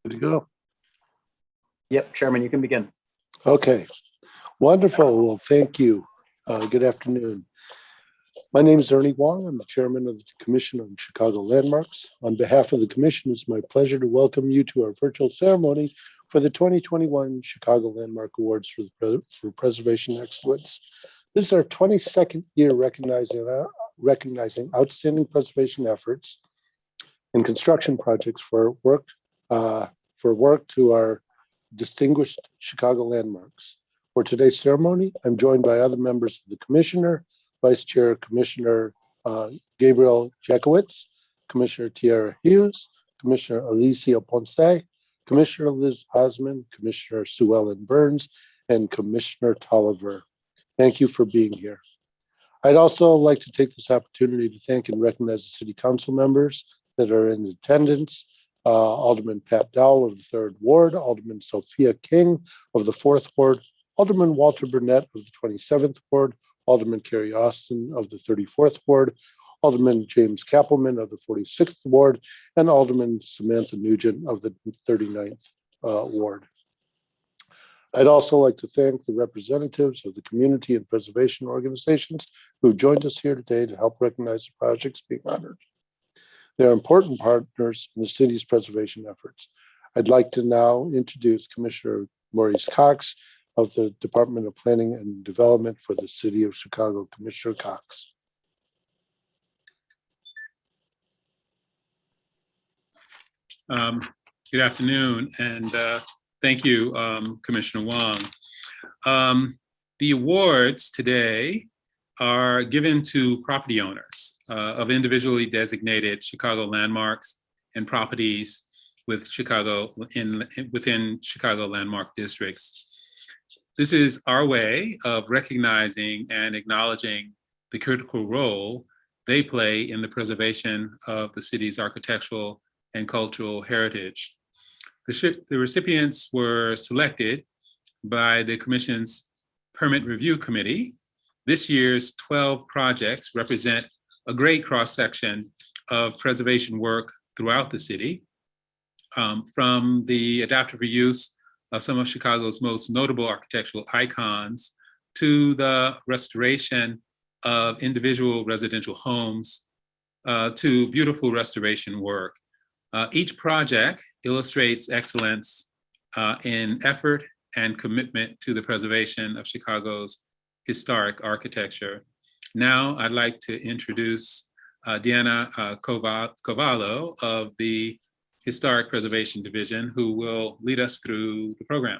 Good to go. Yep, Chairman, you can begin. Okay, wonderful. Well, thank you. Good afternoon. My name is Ernie Wong. I'm the chairman of the Commission on Chicago Landmarks. On behalf of the commission, it's my pleasure to welcome you to our virtual ceremony for the 2021 Chicago Landmark Awards for Preservation Excellence. This is our 22nd year recognizing outstanding preservation efforts and construction projects for work to our distinguished Chicago landmarks. For today's ceremony, I'm joined by other members of the Commissioner, Vice Chair Commissioner Gabriel Jakowitz, Commissioner Tierra Hughes, Commissioner Alicia Ponce, Commissioner Liz Osman, Commissioner Sue Ellen Burns, and Commissioner Tolliver. Thank you for being here. I'd also like to take this opportunity to thank and recognize the City Council members that are in attendance. Alderman Pat Dowell of the 3rd Ward, Alderman Sophia King of the 4th Ward, Alderman Walter Burnett of the 27th Ward, Alderman Kerry Austin of the 34th Ward, Alderman James Kappelman of the 46th Ward, and Alderman Samantha Nugent of the 39th Ward. I'd also like to thank the representatives of the community and preservation organizations who joined us here today to help recognize the projects being honored. They're important partners in the city's preservation efforts. I'd like to now introduce Commissioner Maurice Cox of the Department of Planning and Development for the City of Chicago. Commissioner Cox. Good afternoon, and thank you, Commissioner Wong. The awards today are given to property owners of individually designated Chicago landmarks and properties with within Chicago landmark districts. This is our way of recognizing and acknowledging the critical role they play in the preservation of the city's architectural and cultural heritage. The recipients were selected by the Commission's Permit Review Committee. This year's 12 projects represent a great cross-section of preservation work throughout the city, from the adaptive reuse of some of Chicago's most notable architectural icons to the restoration of individual residential homes to beautiful restoration work. Each project illustrates excellence in effort and commitment to the preservation of Chicago's historic architecture. Now I'd like to introduce Diana Cavallo of the Historic Preservation Division, who will lead us through the program.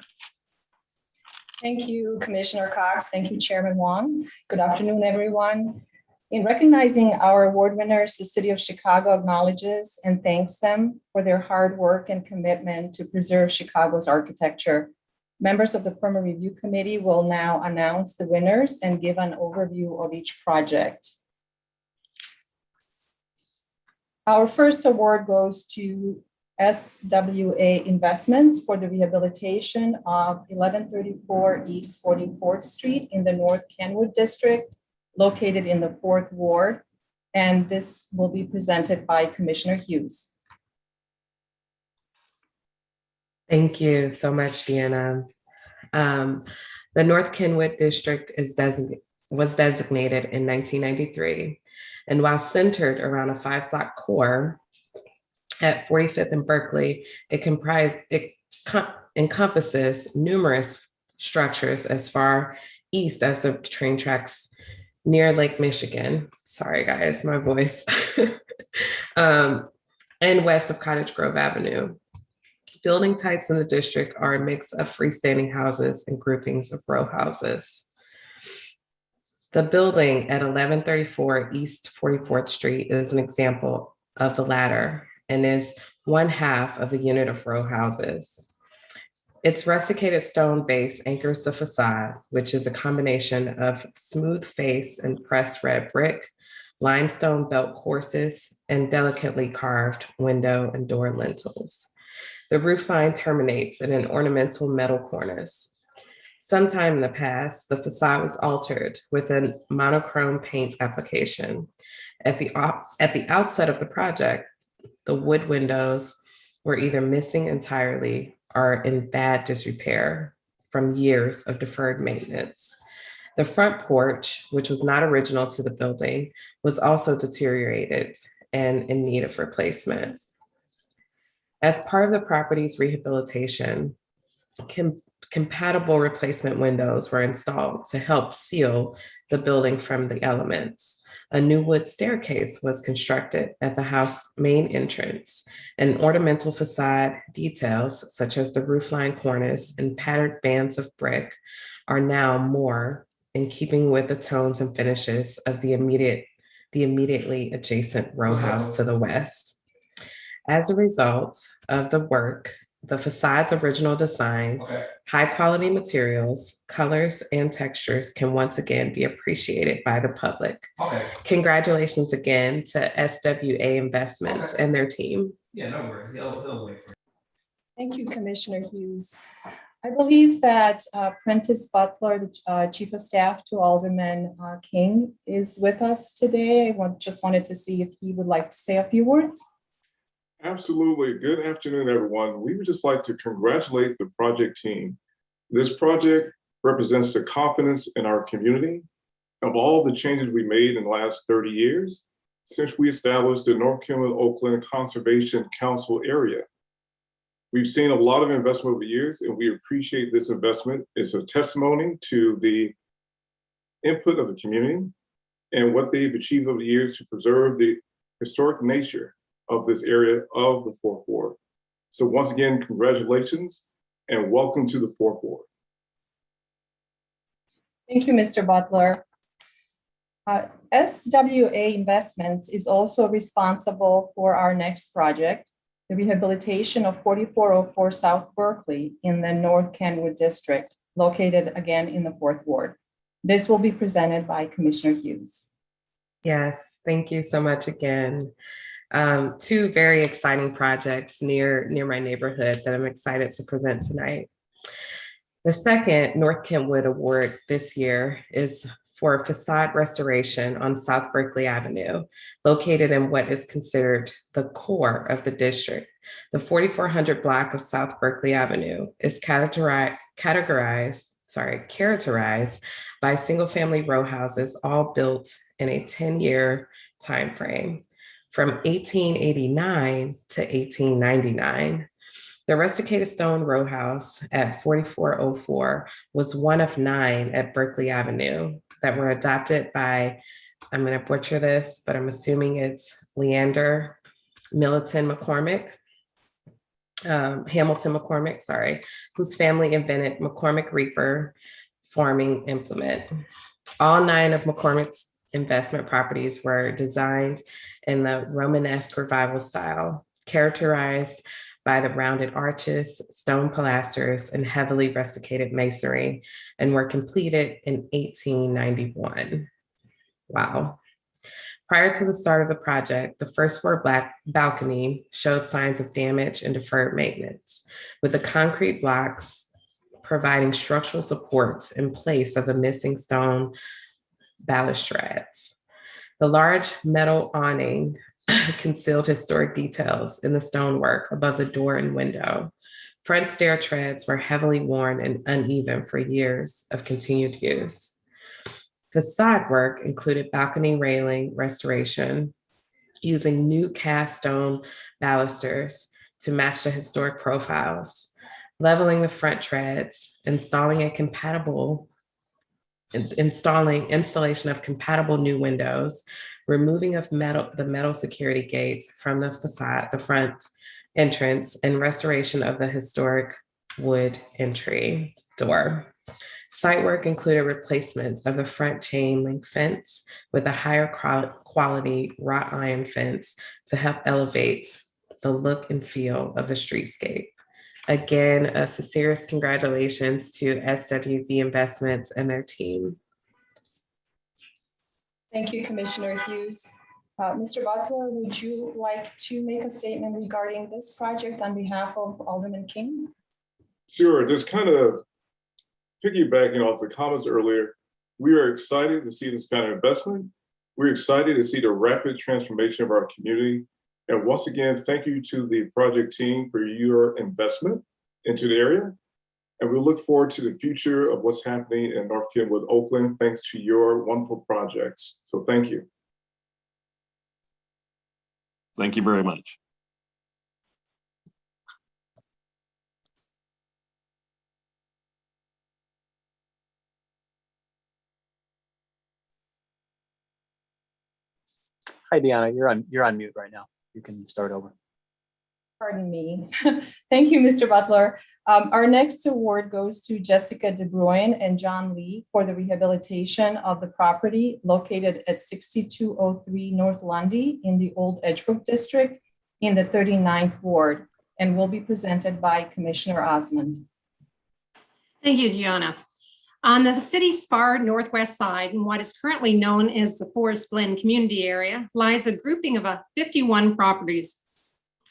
Thank you, Commissioner Cox. Thank you, Chairman Wong. Good afternoon, everyone. In recognizing our award winners, the City of Chicago acknowledges and thanks them for their hard work and commitment to preserve Chicago's architecture. Members of the Permit Review Committee will now announce the winners and give an overview of each project. Our first award goes to SWA Investments for the rehabilitation of 1134 East 44th Street in the North Kenwood District, located in the 4th Ward, and this will be presented by Commissioner Hughes. Thank you so much, Deanna. The North Kenwood District was designated in 1993, and while centered around a 5-block core at 45th and Berkeley, it encompasses numerous structures as far east as the train tracks near Lake Michigan. Sorry, guys, my voice. And west of Cottage Grove Avenue. Building types in the district are a mix of freestanding houses and groupings of row houses. The building at 1134 East 44th Street is an example of the latter and is 1/2 of the unit of row houses. Its rusticated stone base anchors the facade, which is a combination of smooth face and pressed red brick, limestone belt courses, and delicately carved window and door lintels. The roof line terminates in an ornamental metal cornice. Sometime in the past, the facade was altered with a monochrome paint application. At the outset of the project, the wood windows were either missing entirely or in bad disrepair from years of deferred maintenance. The front porch, which was not original to the building, was also deteriorated and in need of replacement. As part of the property's rehabilitation, compatible replacement windows were installed to help seal the building from the elements. A new wood staircase was constructed at the house main entrance, and ornamental facade details such as the roofline cornice and patterned bands of brick are now more in keeping with the tones and finishes of the immediately adjacent row house to the west. As a result of the work, the facade's original design, high quality materials, colors, and textures can once again be appreciated by the public. Congratulations again to SWA Investments and their team. Yeah, no worries. He'll wait for. Thank you, Commissioner Hughes. I believe that Prentice Butler, the Chief of Staff to Alderman King, is with us today. Just wanted to see if he would like to say a few words. Absolutely. Good afternoon, everyone. We would just like to congratulate the project team. This project represents the confidence in our community of all the changes we made in the last 30 years since we established the North Kenwood-Oakland Conservation Council area. We've seen a lot of investment over the years, and we appreciate this investment. It's a testimony to the input of the community and what they've achieved over the years to preserve the historic nature of this area of the Fourth Ward. So once again, congratulations and welcome to the Fourth Ward. Thank you, Mr. Butler. SWA Investments is also responsible for our next project, the rehabilitation of 4404 South Berkeley in the North Kenwood District, located again in the Fourth Ward. This will be presented by Commissioner Hughes. Yes, thank you so much again. Two very exciting projects near my neighborhood that I'm excited to present tonight. The second North Kenwood Award this year is for facade restoration on South Berkeley Avenue, located in what is considered the core of the district. The 4400 block of South Berkeley Avenue is characterized by single-family row houses, all built in a 10-year timeframe, from 1889 to 1899. The rusticated stone row house at 4404 was one of 9 at Berkeley Avenue that were adopted by, I'm going to butcher this, but I'm assuming it's Hamilton McCormick, whose family invented McCormick Reaper farming implement. All 9 of McCormick's investment properties were designed in the Romanesque revival style, characterized by the rounded arches, stone pilasters, and heavily rusticated masonry, and were completed in 1891. Wow. Prior to the start of the project, the first floor balcony showed signs of damage and deferred maintenance, with the concrete blocks providing structural supports in place of the missing stone balustrades. The large metal awning concealed historic details in the stonework above the door and window. Front stair treads were heavily worn and uneven for years of continued use. Facade work included balcony railing restoration using new cast stone balusters to match the historic profiles, leveling the front treads, installation of compatible new windows, removing of the metal security gates from the facade, the front entrance, and restoration of the historic wood entry door. Site work included replacements of the front chain link fence with a higher quality wrought iron fence to help elevate the look and feel of the streetscape. Again, a sincerest congratulations to SWV Investments and their team. Thank you, Commissioner Hughes. Mr. Butler, would you like to make a statement regarding this project on behalf of Alderman King? Sure, just kind of piggybacking off the comments earlier, we are excited to see this kind of investment. We're excited to see the rapid transformation of our community And once again, thank you to the project team for your investment into the area. And we look forward to the future of what's happening in North Kenwood, Oakland, thanks to your wonderful projects. So thank you. Thank you very much. Hi, Deanna, you're on mute right now. You can start over. Pardon me. Thank you, Mr. Butler. Our next award goes to Jessica De Bruyne and John Lee for the rehabilitation of the property located at 6203 North Lundy in the Old Edgebrook District in the 39th Ward, and will be presented by Commissioner Osmond. Thank you, Gianna. On the city's far northwest side, in what is currently known as the Forest Glen community area, lies a grouping of 51 properties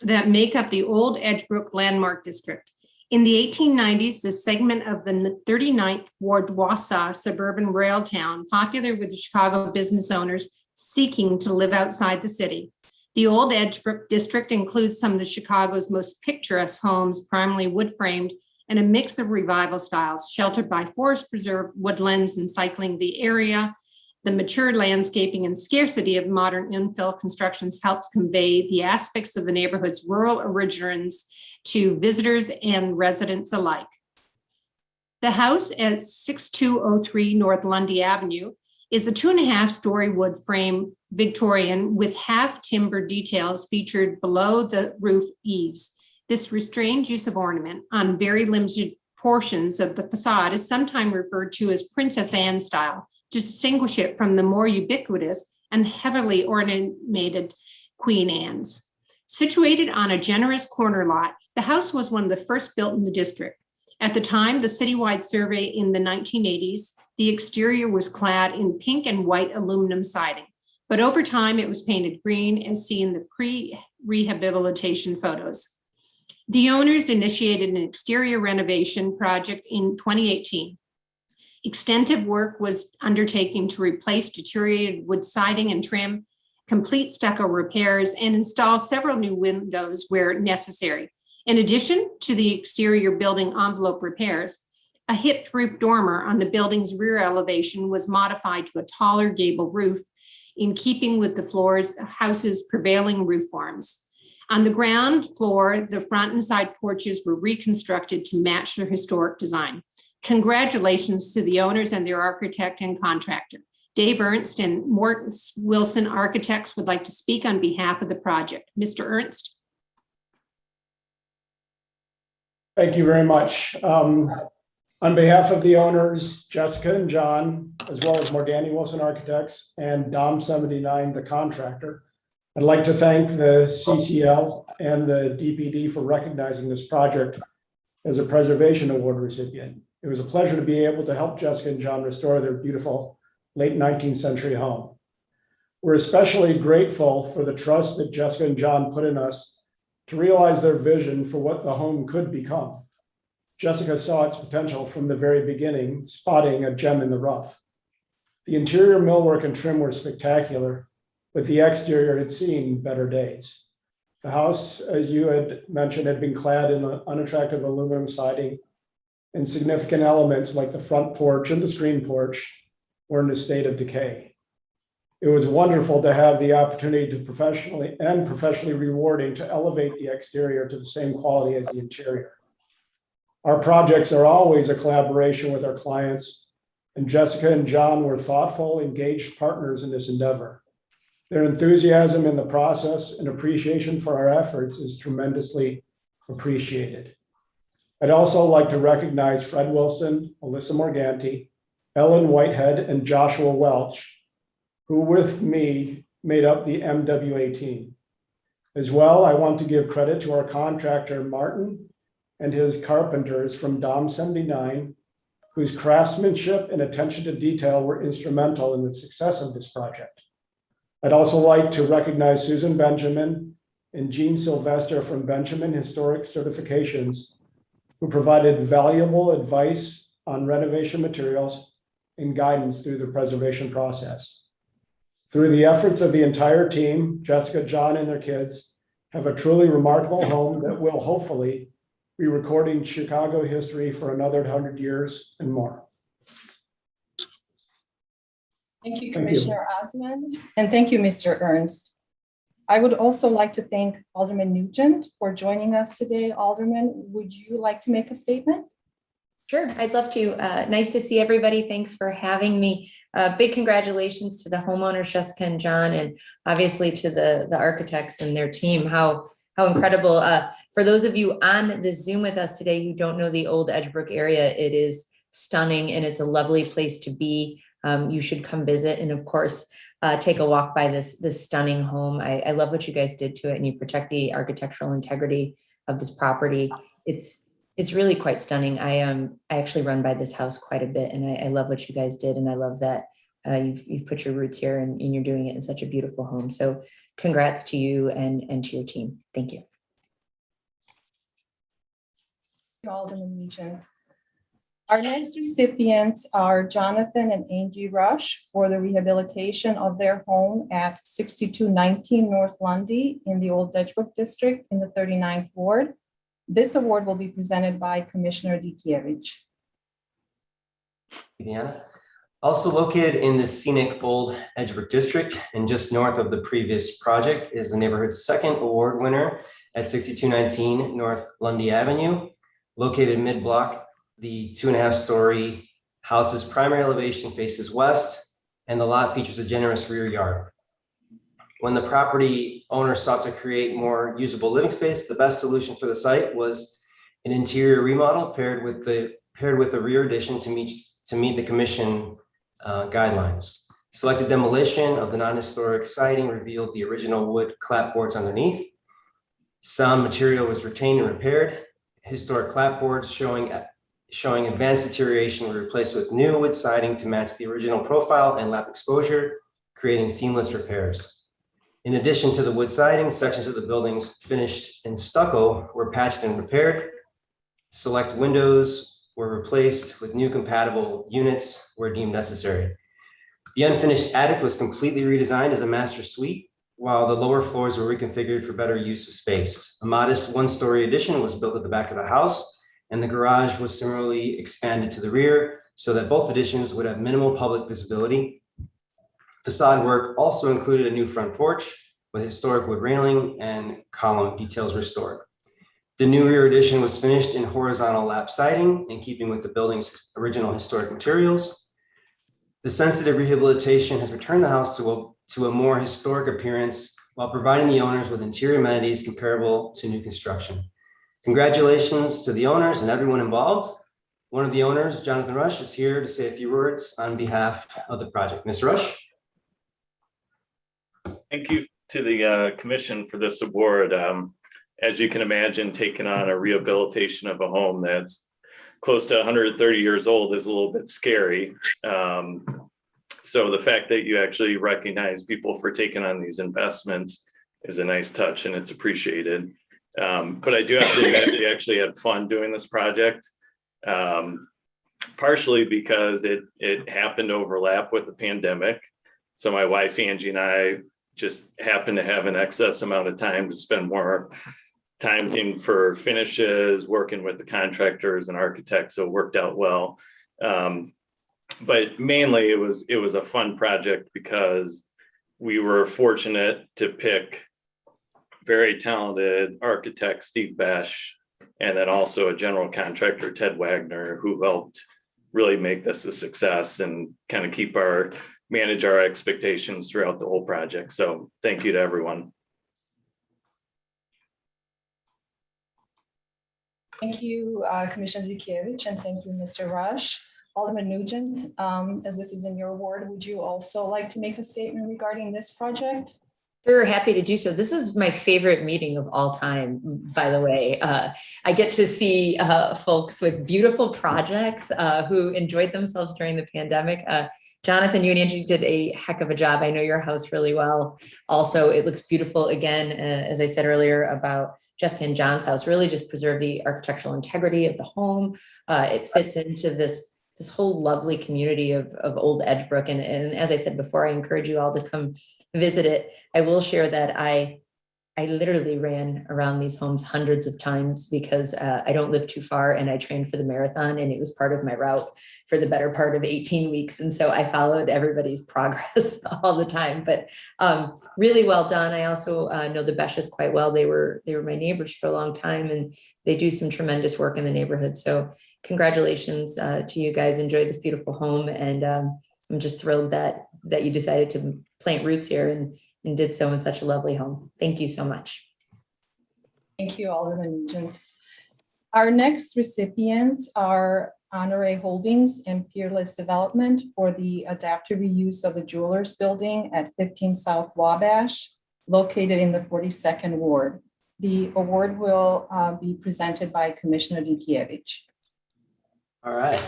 that make up the Old Edgebrook Landmark District. In the 1890s, this segment of the 39th Ward Wausau suburban rail town, popular with the Chicago business owners seeking to live outside the city. The Old Edgebrook District includes some of the Chicago's most picturesque homes, primarily wood framed, and a mix of revival styles, sheltered by forest preserve woodlands encircling the area. The mature landscaping and scarcity of modern infill constructions helps convey the aspects of the neighborhood's rural origins to visitors and residents alike. The house at 6203 North Lundy Avenue is a 2.5-story wood frame Victorian with half timber details featured below the roof eaves. This restrained use of ornament on very limited portions of the facade is sometimes referred to as Princess Anne style, to distinguish it from the more ubiquitous and heavily ornamented Queen Anne's. Situated on a generous corner lot, the house was one of the first built in the district. At the time, the citywide survey in the 1980s, the exterior was clad in pink and white aluminum siding, but over time it was painted green as seen in the pre-rehabilitation photos. The owners initiated an exterior renovation project in 2018. Extensive work was undertaken to replace deteriorated wood siding and trim, complete stucco repairs, and install several new windows where necessary. In addition to the exterior building envelope repairs, a hipped roof dormer on the building's rear elevation was modified to a taller gable roof in keeping with the house's prevailing roof forms. On the ground floor, the front and side porches were reconstructed to match their historic design. Congratulations to the owners and their architect and contractor. Dave Ernst and Morton Wilson Architects would like to speak on behalf of the project. Mr. Ernst. Thank you very much. On behalf of the owners, Jessica and John, as well as Morgani Wilson Architects and Dom 79, the contractor, I'd like to thank the CCL and the DPD for recognizing this project as a Preservation Award recipient. It was a pleasure to be able to help Jessica and John restore their beautiful late 19th century home. We're especially grateful for the trust that Jessica and John put in us to realize their vision for what the home could become. Jessica saw its potential from the very beginning, spotting a gem in the rough. The interior millwork and trim were spectacular, but the exterior had seen better days. The house, as you had mentioned, had been clad in unattractive aluminum siding, and significant elements like the front porch and the screen porch were in a state of decay. It was wonderful to have the opportunity to professionally rewarding to elevate the exterior to the same quality as the interior. Our projects are always a collaboration with our clients, and Jessica and John were thoughtful, engaged partners in this endeavor. Their enthusiasm in the process and appreciation for our efforts is tremendously appreciated. I'd also like to recognize Fred Wilson, Alyssa Morganti, Ellen Whitehead, and Joshua Welch, who with me made up the MWA team. As well, I want to give credit to our contractor, Martin, and his carpenters from Dom 79, whose craftsmanship and attention to detail were instrumental in the success of this project. I'd also like to recognize Susan Benjamin and Jean Sylvester from Benjamin Historic Certifications, who provided valuable advice on renovation materials and guidance through the preservation process. Through the efforts of the entire team, Jessica, John, and their kids, have a truly remarkable home that will hopefully be recording Chicago history for another 100 years and more. Thank you, Thank you. Commissioner Osmond, and thank you, Mr. Ernst. I would also like to thank Alderman Nugent for joining us today. Alderman, would you like to make a statement? Sure, I'd love to. Nice to see everybody. Thanks for having me. Big congratulations to the homeowners, Jessica and John, and obviously to the architects and their team. How incredible. For those of you on the Zoom with us today who don't know the old Edgebrook area, it is stunning and it's a lovely place to be. You should come visit and of course, take a walk by this stunning home. I love what you guys did to it, and you protect the architectural integrity of this property. It's really quite stunning. I actually run by this house quite a bit, and I love what you guys did, and I love that you've put your roots here and you're doing it in such a beautiful home. So congrats to you and to your team. Thank you. Alderman Nugent. Our next recipients are Jonathan and Angie Rush for the rehabilitation of their home at 6219 North Lundy in the Old Edgebrook District in the 39th Ward. This award will be presented by Commissioner Dikiewicz. Indiana. Also located in the scenic Old Edgebrook District and just north of the previous project is the neighborhood's second award winner at 6219 North Lundy Avenue. Located mid-block, the 2.5-story house's primary elevation faces west, and the lot features a generous rear yard. When the property owner sought to create more usable living space, the best solution for the site was an interior remodel paired with a rear addition to meet the commission guidelines. Selected demolition of the non-historic siding revealed the original wood clapboards underneath. Some material was retained and repaired. Historic clapboards showing advanced deterioration were replaced with new wood siding to match the original profile and lap exposure, creating seamless repairs. In addition to the wood siding, sections of the buildings finished in stucco were patched and repaired. Select windows were replaced with new compatible units where deemed necessary. The unfinished attic was completely redesigned as a master suite, while the lower floors were reconfigured for better use of space. A modest 1-story addition was built at the back of the house, and the garage was similarly expanded to the rear so that both additions would have minimal public visibility. Facade work also included a new front porch with historic wood railing and column details restored. The new rear addition was finished in horizontal lap siding in keeping with the building's original historic materials. The sensitive rehabilitation has returned the house to a more historic appearance while providing the owners with interior amenities comparable to new construction. Congratulations to the owners and everyone involved. One of the owners, Jonathan Rush, is here to say a few words on behalf of the project. Mr. Rush. Thank you to the commission for this award. As you can imagine, taking on a rehabilitation of a home that's close to 130 years old is a little bit scary. So the fact that you actually recognize people for taking on these investments is a nice touch, and it's appreciated. But I do have to admit, we actually had fun doing this project, partially because it happened to overlap with the pandemic. So my wife, Angie, and I just happened to have an excess amount of time to spend more time looking for finishes, working with the contractors and architects, so it worked out well. But mainly it was a fun project because we were fortunate to pick very talented architect Steve Besh, and then also a general contractor, Ted Wagner, who helped really make this a success and kind of manage our expectations throughout the whole project. So thank you to everyone. Thank you, Commissioner Dikiewicz, and thank you, Mr. Rush. Alderman Nugent, as this is in your ward, would you also like to make a statement regarding this project? Sure, happy to do so. This is my favorite meeting of all time, by the way. I get to see folks with beautiful projects who enjoyed themselves during the pandemic. Jonathan, you and Angie did a heck of a job. I know your house really well. Also, it looks beautiful. Again, as I said earlier about Jessica and John's house, really just preserve the architectural integrity of the home. It fits into this whole lovely community of Old Edgebrook. And as I said before, I encourage you all to come visit it. I will share that I I literally ran around these homes hundreds of times because I don't live too far and I trained for the marathon and it was part of my route for the better part of 18 weeks. And so I followed everybody's progress all the time, but really well done. I also know the Beshes quite well. They were my neighbors for a long time and they do some tremendous work in the neighborhood. So congratulations to you guys. Enjoy this beautiful home. And I'm just thrilled that you decided to plant roots here and did so in such a lovely home. Thank you so much. Thank you, Alderman Nugent. Our next recipients are Honore Holdings and Peerless Development for the adaptive reuse of the Jewelers Building at 15 South Wabash, located in the 42nd Ward. The award will be presented by Commissioner Dikiewicz. All right.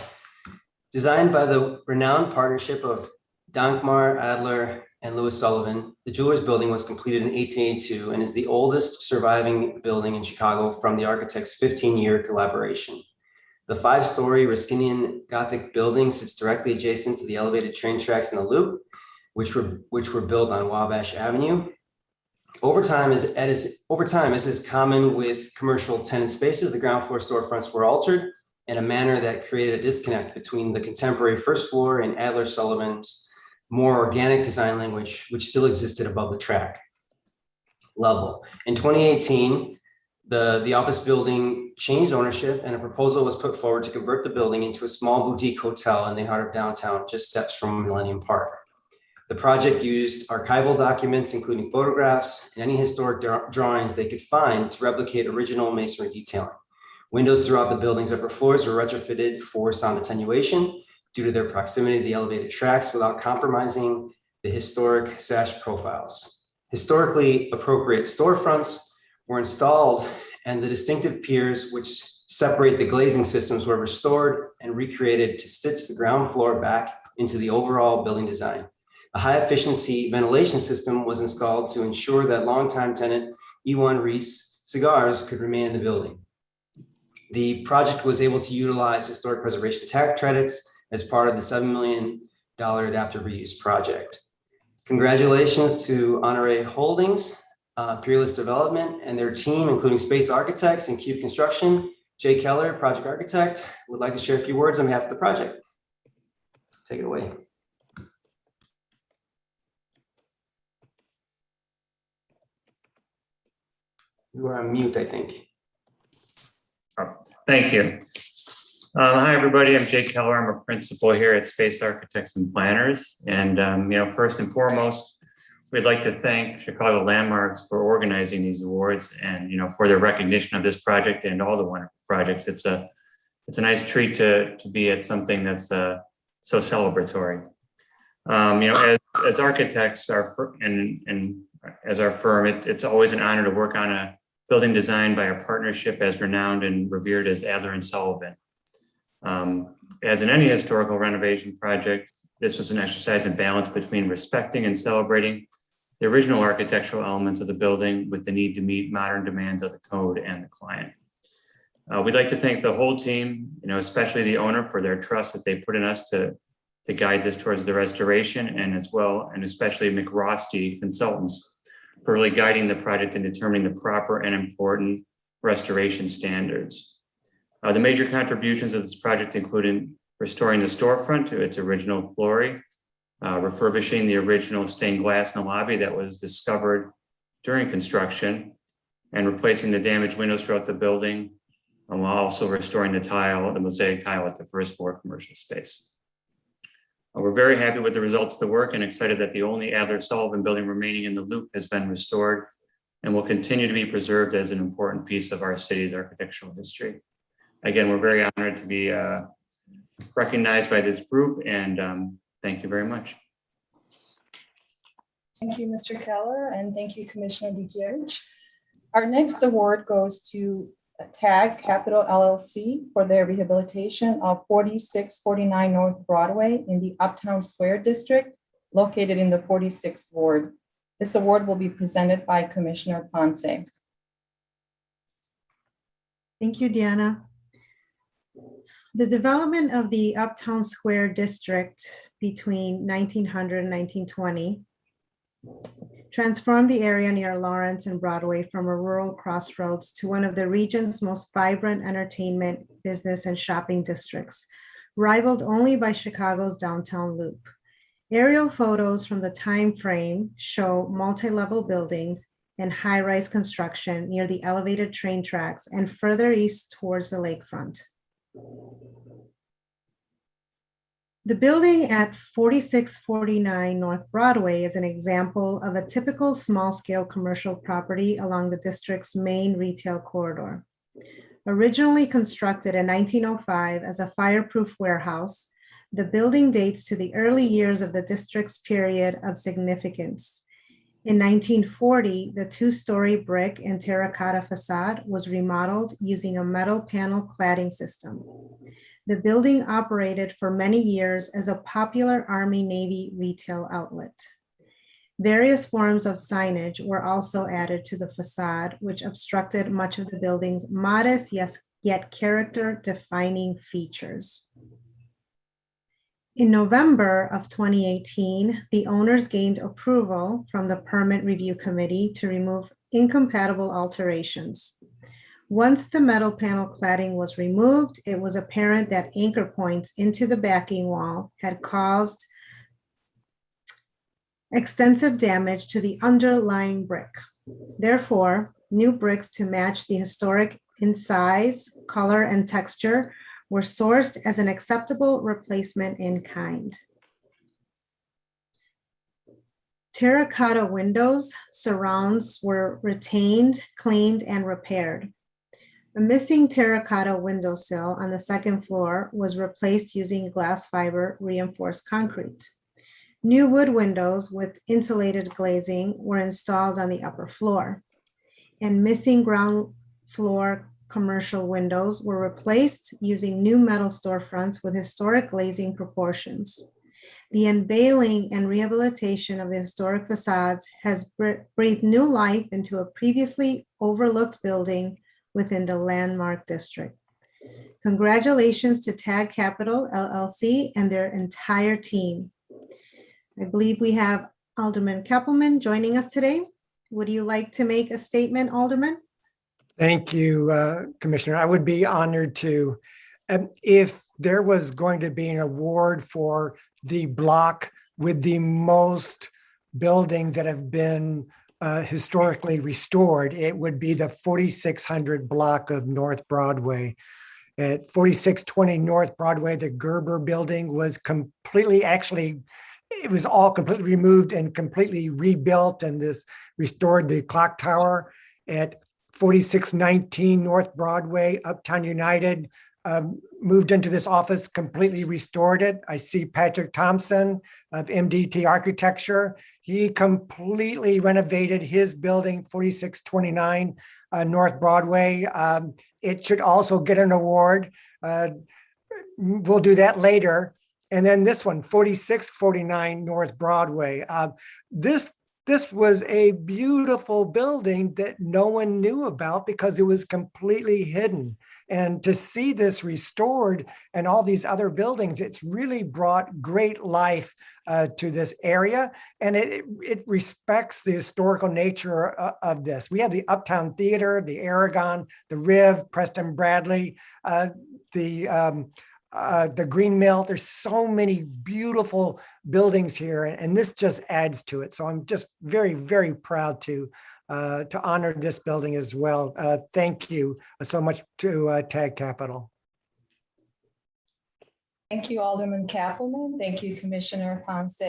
Designed by the renowned partnership of Dankmar, Adler, and Louis Sullivan, the Jewelers Building was completed in 1882 and is the oldest surviving building in Chicago from the architect's 15-year collaboration. The 5-story Ruskinian Gothic building sits directly adjacent to the elevated train tracks in the loop, which were built on Wabash Avenue. Over time, as is common with commercial tenant spaces, the ground floor storefronts were altered in a manner that created a disconnect between the contemporary first floor and Adler Sullivan's more organic design language, which still existed above the track level. In 2018, the office building changed ownership and a proposal was put forward to convert the building into a small boutique hotel in the heart of downtown, just steps from Millennium Park. The project used archival documents, including photographs and any historic drawings they could find to replicate original masonry detailing. Windows throughout the building's upper floors were retrofitted for sound attenuation due to their proximity to the elevated tracks without compromising the historic sash profiles. Historically appropriate storefronts were installed and the distinctive piers which separate the glazing systems were restored and recreated to stitch the ground floor back into the overall building design. A high efficiency ventilation system was installed to ensure that longtime tenant E1 Reese cigars could remain in the building. The project was able to utilize historic preservation tax credits as part of the $7 million adaptive reuse project. Congratulations to Honore Holdings, Peerless Development, and their team, including Space Architects and Cube Construction. Jay Keller, project architect, would like to share a few words on behalf of the project. Take it away. You are on mute, I think. Oh, thank you. Hi, everybody. I'm Jake Keller. I'm a principal here at Space Architects and Planners. And, first and foremost, we'd like to thank Chicago Landmarks for organizing these awards and, for their recognition of this project and all the wonderful projects. It's a nice treat to be at something that's so celebratory. As architects and as our firm, it's always an honor to work on a building designed by a partnership as renowned and revered as Adler and Sullivan. As in any historical renovation project, this was an exercise in balance between respecting and celebrating the original architectural elements of the building with the need to meet modern demands of the code and the client. We'd like to thank the whole team, especially the owner for their trust that they put in us to guide this towards the restoration, and especially McRosty Consultants for really guiding the project and determining the proper and important restoration standards. The major contributions of this project included restoring the storefront to its original glory, refurbishing the original stained glass in the lobby that was discovered during construction, and replacing the damaged windows throughout the building, while also restoring the mosaic tile at the first floor commercial space. We're very happy with the results of the work and excited that the only Adler Sullivan building remaining in the loop has been restored and will continue to be preserved as an important piece of our city's architectural history. Again, we're very honored to be recognized by this group, and thank you very much. Thank you, Mr. Keller, and thank you, Commissioner Dikiewicz. Our next award goes to TAG Capital LLC for their rehabilitation of 4649 North Broadway in the Uptown Square District, located in the 46th Ward. This award will be presented by Commissioner Ponce. Thank you, Deanna. The development of the Uptown Square District between 1900 and 1920 transform the area near Lawrence and Broadway from a rural crossroads to one of the region's most vibrant entertainment, business, and shopping districts, rivaled only by Chicago's downtown loop. Aerial photos from the time frame show multi-level buildings and high-rise construction near the elevated train tracks and further east towards the lakefront. The building at 4649 North Broadway is an example of a typical small-scale commercial property along the district's main retail corridor. Originally constructed in 1905 as a fireproof warehouse, the building dates to the early years of the district's period of significance. In 1940, the two-story brick and terracotta facade was remodeled using a metal panel cladding system. The building operated for many years as a popular Army-Navy retail outlet. Various forms of signage were also added to the facade, which obstructed much of the building's modest yet character-defining features. In November of 2018, the owners gained approval from the Permit Review Committee to remove incompatible alterations. Once the metal panel cladding was removed, it was apparent that anchor points into the backing wall had caused extensive damage to the underlying brick. Therefore, new bricks to match the historic in size, color, and texture were sourced as an acceptable replacement in kind. Terracotta windows surrounds were retained, cleaned, and repaired. A missing terracotta windowsill on the second floor was replaced using glass fiber reinforced concrete. New wood windows with insulated glazing were installed on the upper floor, and missing ground floor commercial windows were replaced using new metal storefronts with historic glazing proportions. The unveiling and rehabilitation of the historic facades has breathed new life into a previously overlooked building within the landmark district. Congratulations to Tag Capital LLC and their entire team. I believe we have Alderman Keppelman joining us today. Would you like to make a statement, Alderman? Thank you, Commissioner. I would be honored to. If there was going to be an award for the block with the most buildings that have been historically restored, it would be the 4600 block of North Broadway. At 4620 North Broadway, the Gerber building was completely, actually, it was all completely removed and completely rebuilt, and this restored the clock tower. At 4619 North Broadway, Uptown United moved into this office, completely restored it. I see Patrick Thompson of MDT Architecture. He completely renovated his building, 4629 North Broadway. It should also get an award. We'll do that later. And then this one, 4649 North Broadway. This was a beautiful building that no one knew about because it was completely hidden. And to see this restored and all these other buildings, it's really brought great life to this area. And it respects the historical nature of this. We have the Uptown Theater, the Aragon, the Riv, Preston Bradley, the Green Mill. There's so many beautiful buildings here, and this just adds to it. So I'm just very, very proud to honor this building as well. Thank you so much to Tag Capital. Thank you, Alderman Kappelman. Thank you, Commissioner Ponce.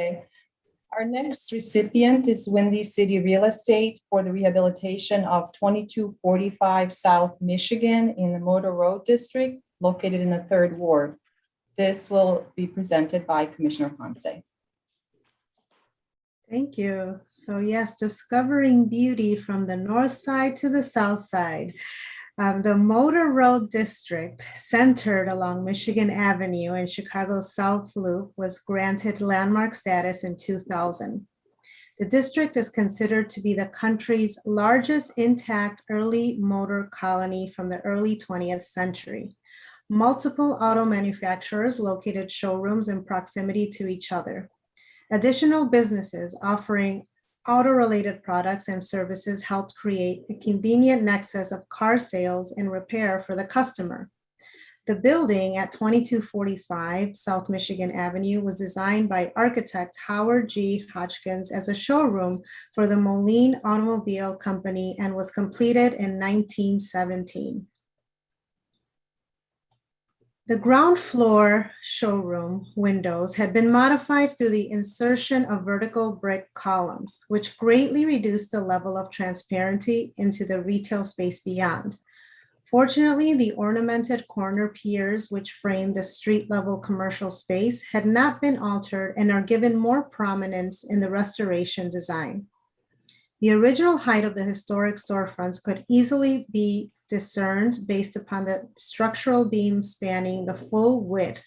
Our next recipient is Windy City Real Estate for the rehabilitation of 2245 South Michigan in the Motor Road District, located in the 3rd Ward. This will be presented by Commissioner Ponce. Thank you. So yes, discovering beauty from the north side to the south side. The Motor Road District, centered along Michigan Avenue in Chicago's South Loop, was granted landmark status in 2000. The district is considered to be the country's largest intact early motor colony from the early 20th century. Multiple auto manufacturers located showrooms in proximity to each other. Additional businesses offering auto-related products and services helped create a convenient nexus of car sales and repair for the customer. The building at 2245 South Michigan Avenue was designed by architect Howard G. Hodgkins as a showroom for the Moline Automobile Company and was completed in 1917. The ground floor showroom windows had been modified through the insertion of vertical brick columns, which greatly reduced the level of transparency into the retail space beyond. Fortunately, the ornamented corner piers which frame the street-level commercial space had not been altered and are given more prominence in the restoration design. The original height of the historic storefronts could easily be discerned based upon the structural beam spanning the full width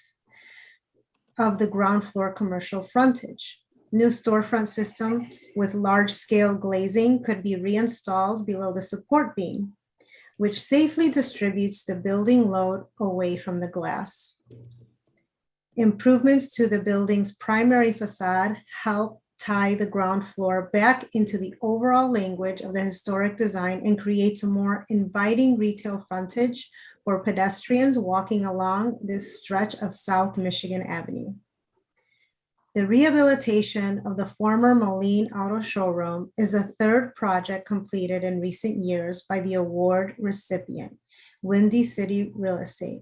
of the ground floor commercial frontage. New storefront systems with large-scale glazing could be reinstalled below the support beam, which safely distributes the building load away from the glass. Improvements to the building's primary facade help tie the ground floor back into the overall language of the historic design and creates a more inviting retail frontage for pedestrians walking along this stretch of South Michigan Avenue. The rehabilitation of the former Moline Auto Showroom is a third project completed in recent years by the award recipient, Windy City Real Estate.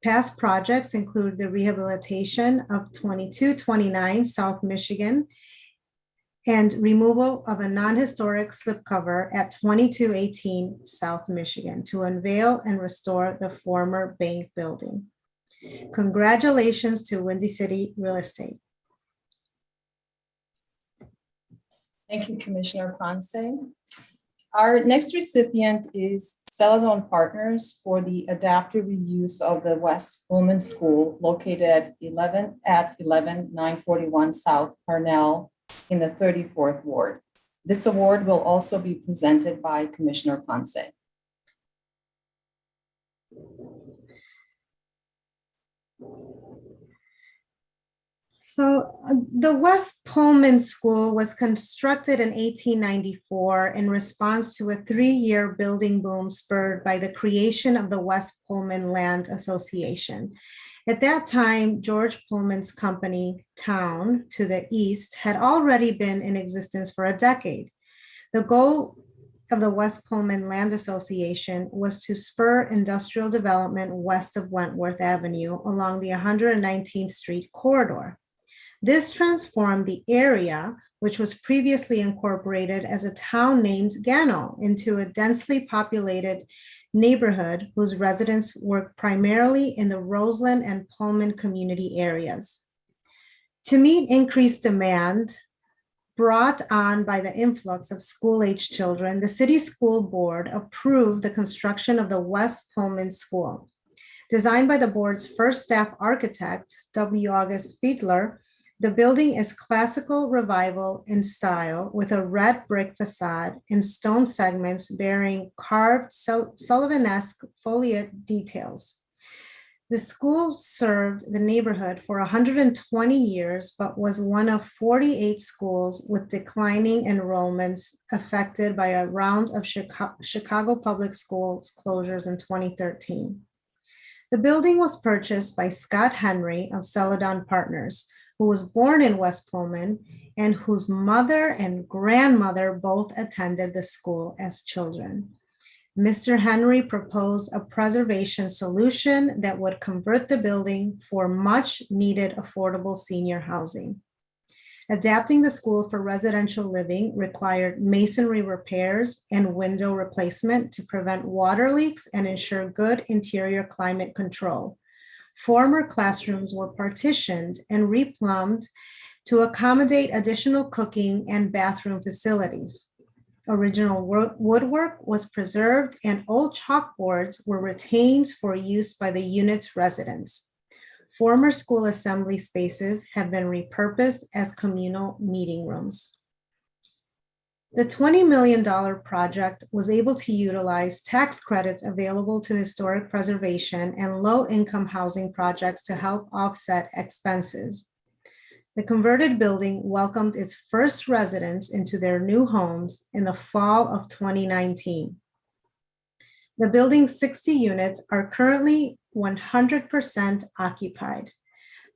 Past projects include the rehabilitation of 2229 South Michigan and removal of a non-historic slipcover at 2218 South Michigan to unveil and restore the former bank building. Congratulations to Windy City Real Estate. Thank you, Commissioner Ponce. Our next recipient is Celadon Partners for the adaptive reuse of the West Pullman School located at 11941 South Parnell in the 34th Ward. This award will also be presented by Commissioner Ponce. So the West Pullman School was constructed in 1894 in response to a 3-year building boom spurred by the creation of the West Pullman Land Association. At that time, George Pullman's company, Town, to the east, had already been in existence for a decade. The goal of the West Pullman Land Association was to spur industrial development west of Wentworth Avenue along the 119th Street corridor. This transformed the area, which was previously incorporated as a town named Gano, into a densely populated neighborhood whose residents worked primarily in the Roseland and Pullman community areas. To meet increased demand brought on by the influx of school-age children, the city school board approved the construction of the West Pullman School. Designed by the board's first staff architect, W. August Fiedler, the building is classical revival in style with a red brick facade and stone segments bearing carved Sullivan-esque foliate details. The school served the neighborhood for 120 years, but was one of 48 schools with declining enrollments affected by a round of Chicago Public Schools closures in 2013. The building was purchased by Scott Henry of Celadon Partners, who was born in West Pullman and whose mother and grandmother both attended the school as children. Mr. Henry proposed a preservation solution that would convert the building for much needed affordable senior housing. Adapting the school for residential living required masonry repairs and window replacement to prevent water leaks and ensure good interior climate control. Former classrooms were partitioned and replumbed to accommodate additional cooking and bathroom facilities. Original woodwork was preserved and old chalkboards were retained for use by the unit's residents. Former school assembly spaces have been repurposed as communal meeting rooms. The $20 million project was able to utilize tax credits available to historic preservation and low-income housing projects to help offset expenses. The converted building welcomed its first residents into their new homes in the fall of 2019. The building's 60 units are currently 100% occupied.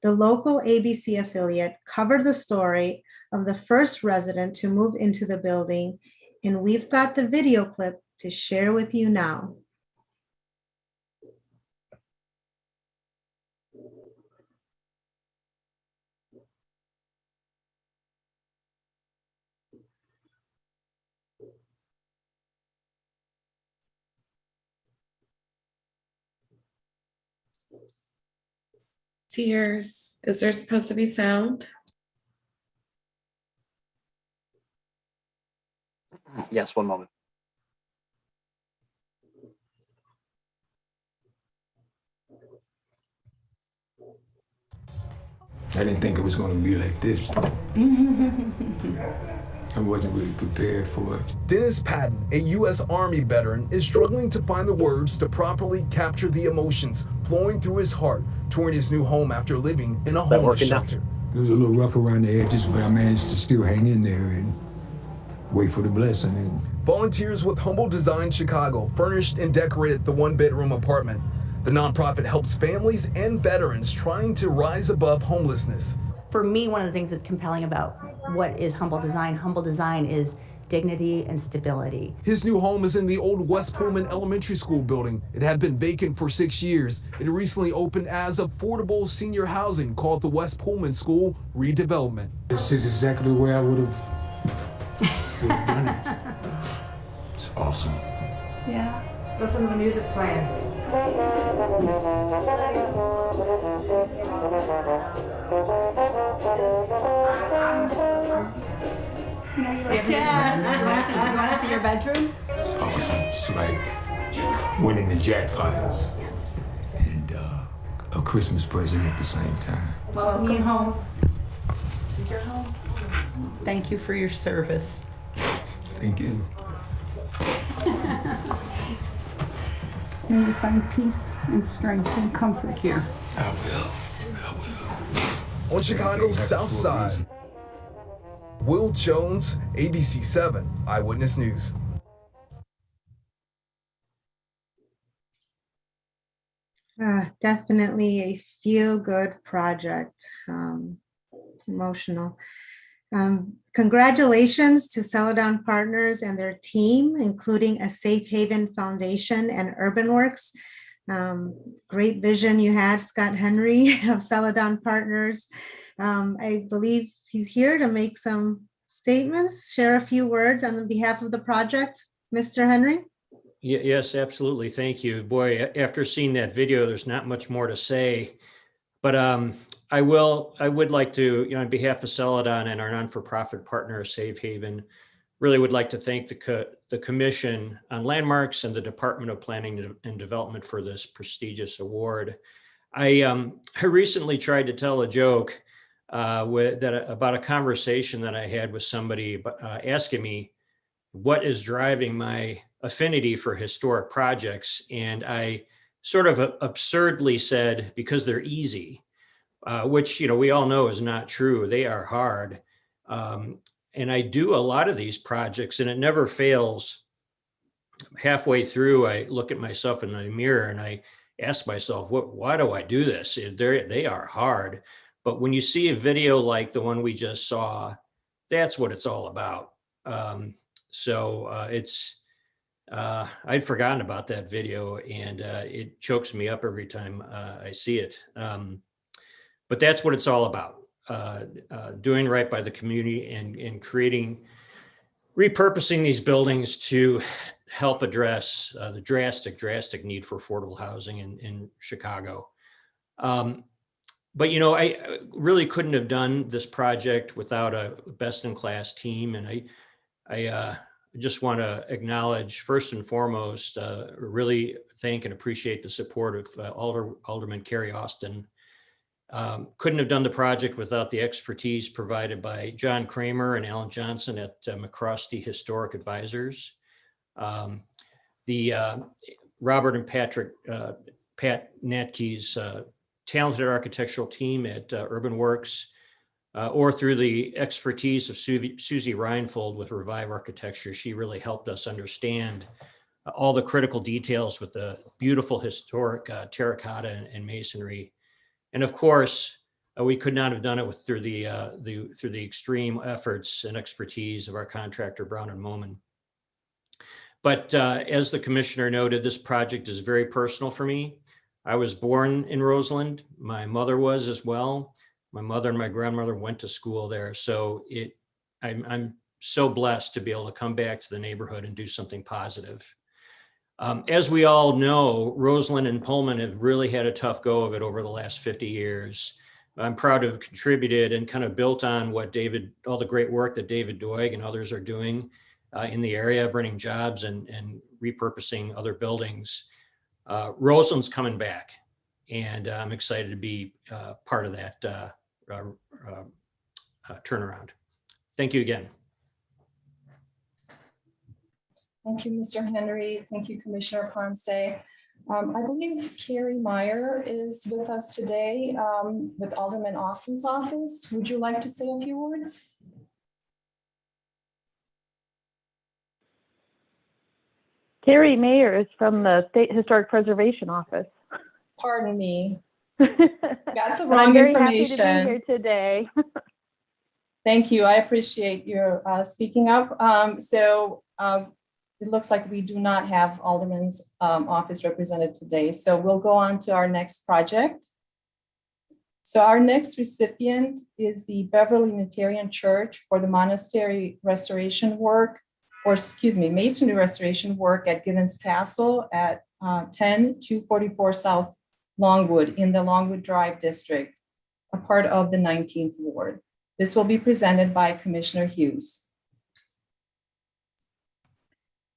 The local ABC affiliate covered the story of the first resident to move into the building, and we've got the video clip to share with you now. Tears. Is there supposed to be sound? Yes, one moment. I didn't think it was going to be like this. I wasn't really prepared for it. Dennis Patton, a U.S. Army veteran, is struggling to find the words to properly capture the emotions flowing through his heart touring his new home after living in a homeless shelter. It was a little rough around the edges, but I managed to still hang in there and wait for the blessing. And Volunteers with Humble Design Chicago furnished and decorated the one-bedroom apartment. The nonprofit helps families and veterans trying to rise above homelessness. For me, one of the things that's compelling about what is Humble Design is dignity and stability. His new home is in the old West Pullman Elementary School building. It had been vacant for 6 years. It recently opened as affordable senior housing called the West Pullman School Redevelopment. this is exactly where I would have done it. It's awesome. Yeah. Listen to the music playing. You know, you like jazz. You want to see your bedroom? It's awesome. It's like winning the jackpot and a Christmas present at the same time. Welcome home. This is your home. Thank you for your service. Thank you. May you find peace and strength and comfort here. I will. On Chicago's South Side, Will Jones, ABC 7 Eyewitness News. Definitely a feel-good project, emotional. Congratulations to Celadon Partners and their team, including a Safe Haven Foundation and UrbanWorks. Great vision you had, Scott Henry of Celadon Partners. I believe he's here to make some statements, share a few words on behalf of the project. Mr. Henry? Yes, absolutely. Thank you. Boy, after seeing that video, there's not much more to say. But I would like to, on behalf of Celadon and our non-for-profit partner, Safe Haven, really would like to thank the Commission on Landmarks and the Department of Planning and Development for this prestigious award. I recently tried to tell a joke about a conversation that I had with somebody asking me what is driving my affinity for historic projects. And I sort of absurdly said, because they're easy, which, we all know is not true. They are hard. And I do a lot of these projects and it never fails. Halfway through, I look at myself in the mirror and I ask myself, why do I do this? They are hard. But when you see a video like the one we just saw, that's what it's all about. I'd forgotten about that video and it chokes me up every time I see it. But that's what it's all about. Doing right by the community and repurposing these buildings to help address the drastic need for affordable housing in Chicago. But I really couldn't have done this project without a best-in-class team. And I just want to acknowledge, first and foremost, really thank and appreciate the support of Alderman Carrie Austin. Couldn't have done the project without the expertise provided by John Kramer and Alan Johnson at McCrosty Historic Advisors. The Robert and Pat Natke's talented architectural team at UrbanWorks, or through the expertise of Susie Reinfold with Revive Architecture. She really helped us understand all the critical details with the beautiful historic terracotta and masonry. And of course, we could not have done it through the extreme efforts and expertise of our contractor, Brown and Moman. But as the commissioner noted, this project is very personal for me. I was born in Roseland. My mother was as well. My mother and my grandmother went to school there. So I'm so blessed to be able to come back to the neighborhood and do something positive. As we all know, Roseland and Pullman have really had a tough go of it over the last 50 years. I'm proud to have contributed and kind of built on what all the great work that David Doig and others are doing in the area, bringing jobs and repurposing other buildings. Roseland's coming back, and I'm excited to be part of that turnaround. Thank you again. Thank you, Mr. Henry. Thank you, Commissioner Ponce. I believe Carrie Meyer is with us today with Alderman Austin's office. Would you like to say a few words? Carrie Mayer is from the State Historic Preservation Office. Pardon me. Got the wrong I'm very information. happy to be here today. Thank you. I appreciate your speaking up. It looks like we do not have Alderman's office represented today. So we'll go on to our next project. So our next recipient is the Beverly Unitarian Church for the monastery restoration work, or excuse me, masonry restoration work at Givens Castle at 10244 South Longwood in the Longwood Drive District, a part of the 19th Ward. This will be presented by Commissioner Hughes.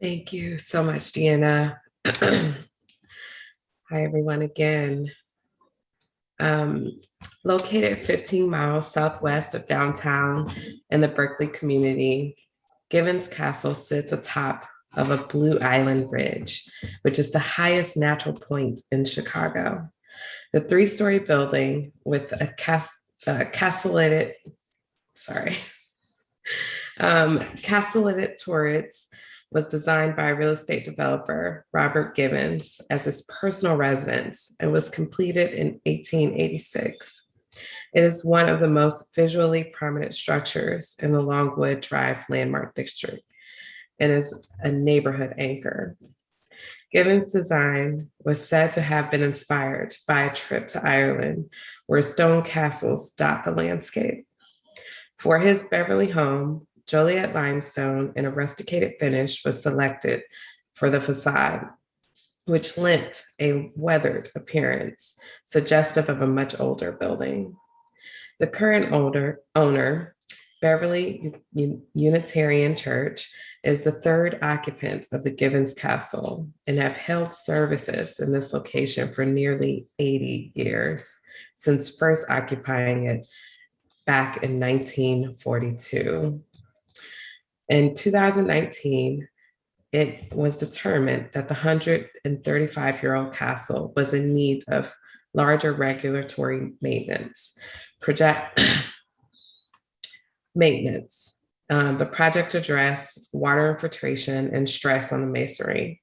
Thank you so much, Deanna. Hi, everyone, again. Located 15 miles southwest of downtown in the Berkeley community, Givens Castle sits atop of a Blue Island Ridge, which is the highest natural point in Chicago. The three-story building with a castellated turrets was designed by real estate developer Robert Givens as his personal residence and was completed in 1886. It is one of the most visually prominent structures in the Longwood Drive Landmark District and is a neighborhood anchor. Givens' design was said to have been inspired by a trip to Ireland, where stone castles dot the landscape. For his Beverly home, Joliet limestone in a rusticated finish was selected for the facade, which lent a weathered appearance, suggestive of a much older building. The current owner, Beverly Unitarian Church, is the third occupant of the Givens Castle and have held services in this location for nearly 80 years, since first occupying it back in 1942. In 2019, it was determined that the 135-year-old castle was in need of larger regulatory maintenance. The project addressed water infiltration and stress on the masonry.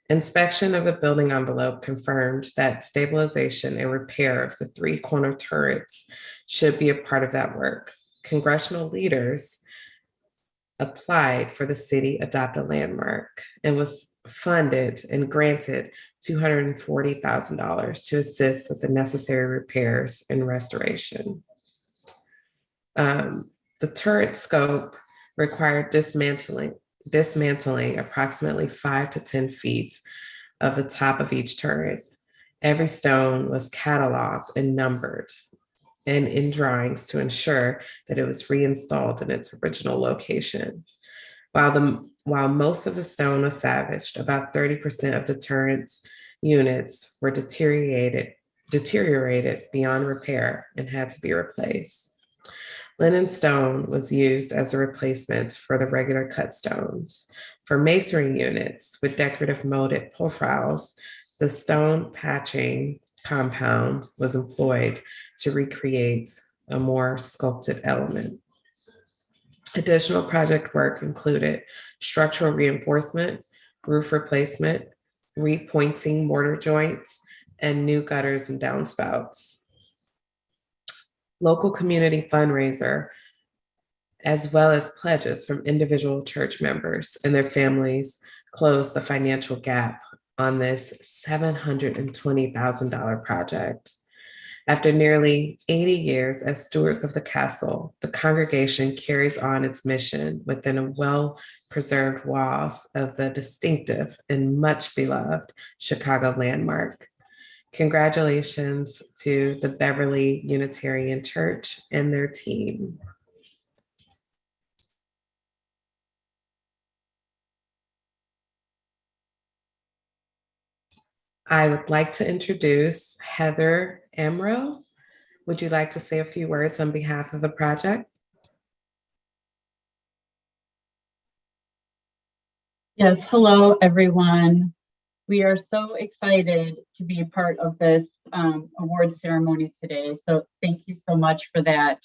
Inspection of the building envelope confirmed that stabilization and repair of the three corner turrets should be a part of that work. Congressional leaders applied for the city adopted landmark and was funded and granted $240,000 to assist with the necessary repairs and restoration. The turret scope required dismantling approximately 5 to 10 feet of the top of each turret. Every stone was cataloged and numbered and in drawings to ensure that it was reinstalled in its original location. While most of the stone was salvaged, about 30% of the turret's units were deteriorated beyond repair and had to be replaced. Linen stone was used as a replacement for the regular cut stones. For masonry units with decorative molded profiles, the stone patching compound was employed to recreate a more sculpted element. Additional project work included structural reinforcement, roof replacement, repointing mortar joints, and new gutters and downspouts. Local community fundraiser, as well as pledges from individual church members and their families, closed the financial gap on this $720,000 project. After nearly 80 years as stewards of the castle, the congregation carries on its mission within a well-preserved walls of the distinctive and much beloved Chicago landmark. Congratulations to the Beverly Unitarian Church and their team. I would like to introduce Heather Amro. Would you like to say a few words on behalf of the project? Yes, hello, everyone. We are so excited to be a part of this award ceremony today. So thank you so much for that.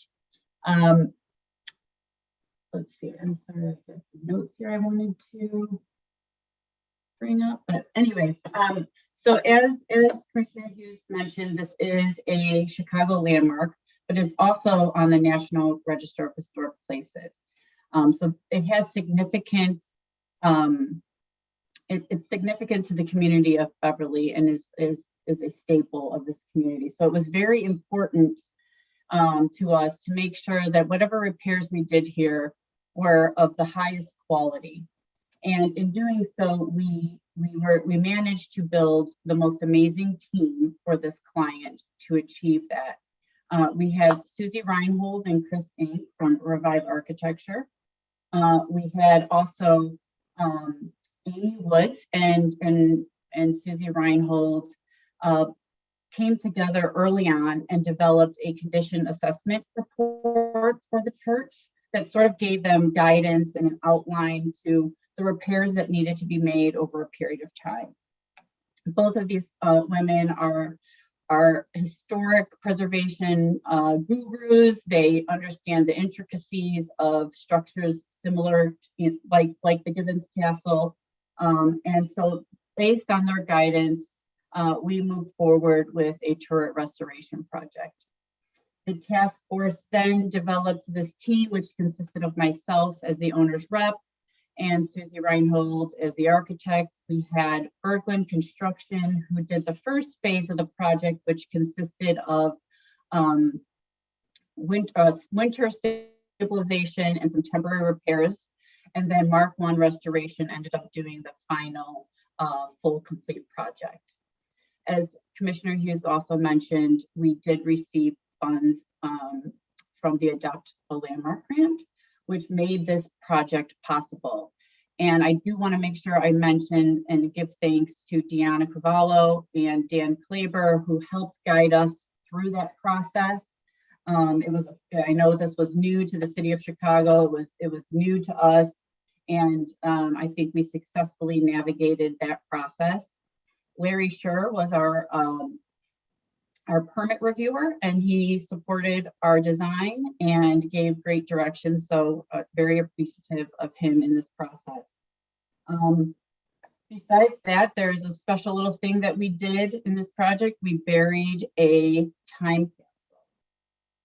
Let's see, I'm sorry, I've got some notes here I wanted to bring up, but anyways, so as Commissioner Hughes mentioned, this is a Chicago landmark, but it's also on the National Register of Historic Places. So it has significant, it's significant to the community of Beverly and is a staple of this community. So it was very important to us to make sure that whatever repairs we did here were of the highest quality. And in doing so, we managed to build the most amazing team for this client to achieve that. We had Susie Reinhold and Chris Ink from Revive Architecture. We had also Amy Woods and Susie Reinhold came together early on and developed a condition assessment report for the church that sort of gave them guidance and an outline to the repairs that needed to be made over a period of time. Both of these women are historic preservation gurus. They understand the intricacies of structures similar to, like the Gibbons Castle. And so based on their guidance, we moved forward with a turret restoration project. The task force then developed this team, which consisted of myself as the owner's rep and Susie Reinhold as the architect. We had Berkeleys Construction, who did the first phase of the project, which consisted of winter stabilization and some temporary repairs. And then Mark One Restoration ended up doing the final full complete project. As Commissioner Hughes also mentioned, we did receive funds from the Adopt a Landmark grant, which made this project possible. And I do want to make sure I mention and give thanks to Deanna Cavallo and Dan Kleber, who helped guide us through that process. I know this was new to the city of Chicago. It was new to us. And I think we successfully navigated that process. Larry Scher was our permit reviewer, and he supported our design and gave great direction. So very appreciative of him in this process. Besides that, there's a special little thing that we did in this project. We buried a time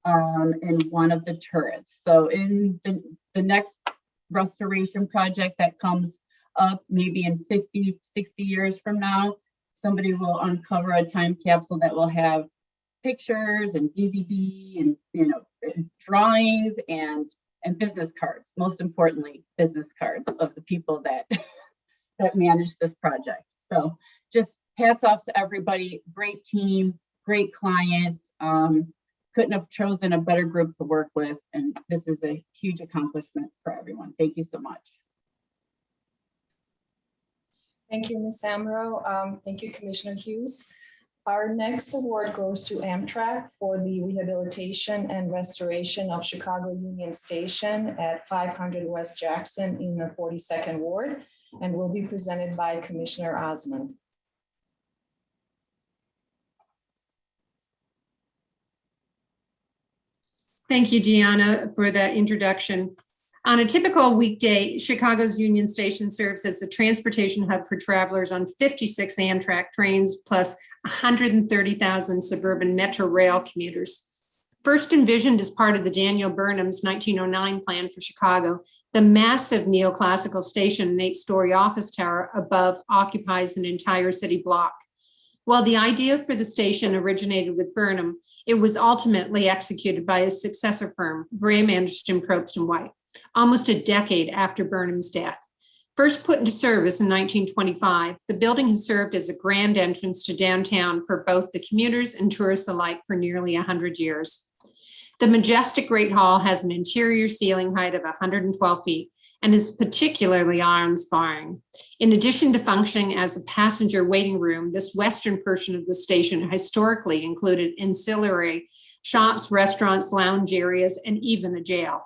capsule in one of the turrets. So in the next restoration project that comes up, maybe in 50, 60 years from now, somebody will uncover a time capsule that will have pictures and DVD and drawings and business cards. Most importantly, business cards of the people that that managed this project. So just hats off to everybody. Great team, great clients. Couldn't have chosen a better group to work with, and this is a huge accomplishment for everyone. Thank you so much. Thank you, Ms. Amro. Thank you, Commissioner Hughes. Our next award goes to Amtrak for the rehabilitation and restoration of Chicago Union Station at 500 West Jackson in the 42nd Ward, and will be presented by Commissioner Osmond. Thank you, Deanna, for that introduction. On a typical weekday, Chicago's Union Station serves as the transportation hub for travelers on 56 Amtrak trains, plus 130,000 suburban Metro Rail commuters. First envisioned as part of the Daniel Burnham's 1909 plan for Chicago, the massive neoclassical station and 8-story office tower above occupies an entire city block. While the idea for the station originated with Burnham, it was ultimately executed by his successor firm, Graham Anderson, Probst and White, almost a decade after Burnham's death. First put into service in 1925, the building has served as a grand entrance to downtown for both the commuters and tourists alike for nearly 100 years. The majestic Great Hall has an interior ceiling height of 112 feet and is particularly awe-inspiring. In addition to functioning as a passenger waiting room, this western portion of the station historically included ancillary shops, restaurants, lounge areas, and even a jail.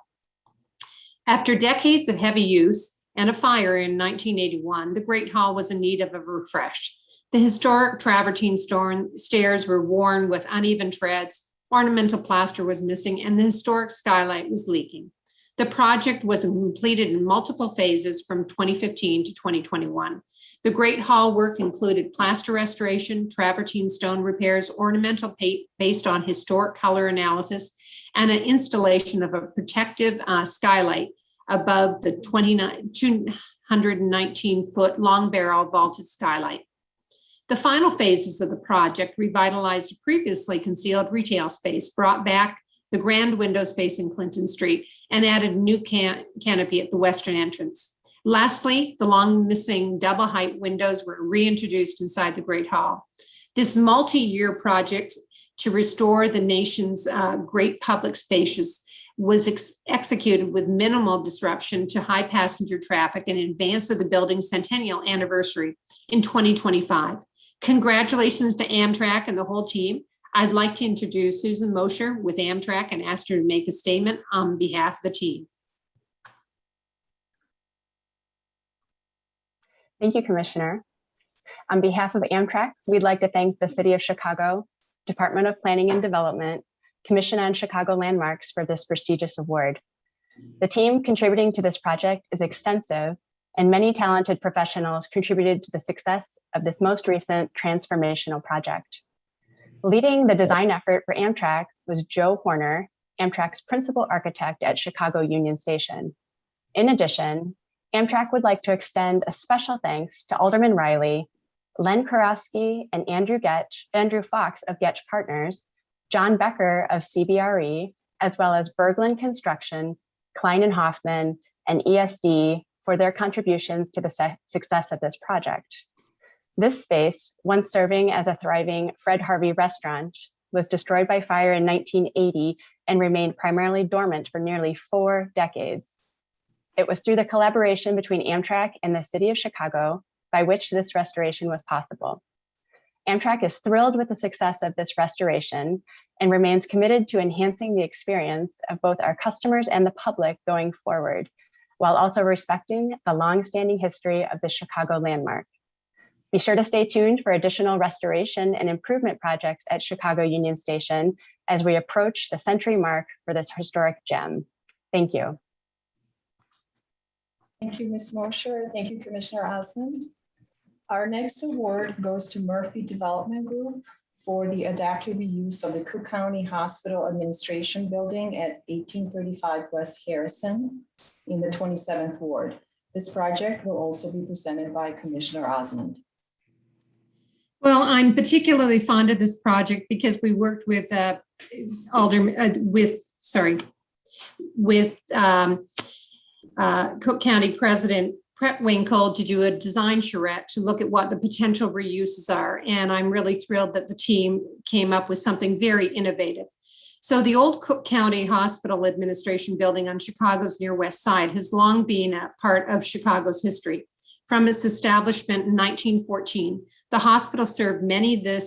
After decades of heavy use and a fire in 1981, the Great Hall was in need of a refresh. The historic travertine stairs were worn with uneven treads, ornamental plaster was missing, and the historic skylight was leaking. The project was completed in multiple phases from 2015 to 2021. The Great Hall work included plaster restoration, travertine stone repairs, ornamental paint based on historic color analysis, and an installation of a protective skylight above the 219-foot long barrel vaulted skylight. The final phases of the project revitalized a previously concealed retail space, brought back the grand windows facing Clinton Street, and added a new canopy at the western entrance. Lastly, the long missing double height windows were reintroduced inside the Great Hall. This multi-year project to restore the nation's great public spaces was executed with minimal disruption to high passenger traffic in advance of the building's centennial anniversary in 2025. Congratulations to Amtrak and the whole team. I'd like to introduce Susan Mosher with Amtrak and ask her to make a statement on behalf of the team. Thank you, Commissioner. On behalf of Amtrak, we'd like to thank the City of Chicago, Department of Planning and Development, Commission on Chicago Landmarks for this prestigious award. The team contributing to this project is extensive, and many talented professionals contributed to the success of this most recent transformational project. Leading the design effort for Amtrak was Joe Horner, Amtrak's principal architect at Chicago Union Station. In addition, Amtrak would like to extend a special thanks to Alderman Riley, Len Kurowski and Andrew Fox of Getch Partners, John Becker of CBRE, as well as Bergland Construction, Klein and Hoffman, and ESD for their contributions to the success of this project. This space, once serving as a thriving Fred Harvey restaurant, was destroyed by fire in 1980 and remained primarily dormant for nearly 4 decades. It was through the collaboration between Amtrak and the City of Chicago by which this restoration was possible. Amtrak is thrilled with the success of this restoration and remains committed to enhancing the experience of both our customers and the public going forward, while also respecting the long-standing history of the Chicago landmark. Be sure to stay tuned for additional restoration and improvement projects at Chicago Union Station as we approach the century mark for this historic gem. Thank you. Thank you, Ms. Mosher. Thank you, Commissioner Osmond. Our next award goes to Murphy Development Group for the adaptive reuse of the Cook County Hospital Administration Building at 1835 West Harrison in the 27th Ward. This project will also be presented by Commissioner Osmond. Well, I'm particularly fond of this project because we worked with Cook County President Wayne Cole to do a design charrette to look at what the potential reuses are. And I'm really thrilled that the team came up with something very innovative. So the old Cook County Hospital Administration Building on Chicago's near west side has long been a part of Chicago's history. From its establishment in 1914, the hospital served many of the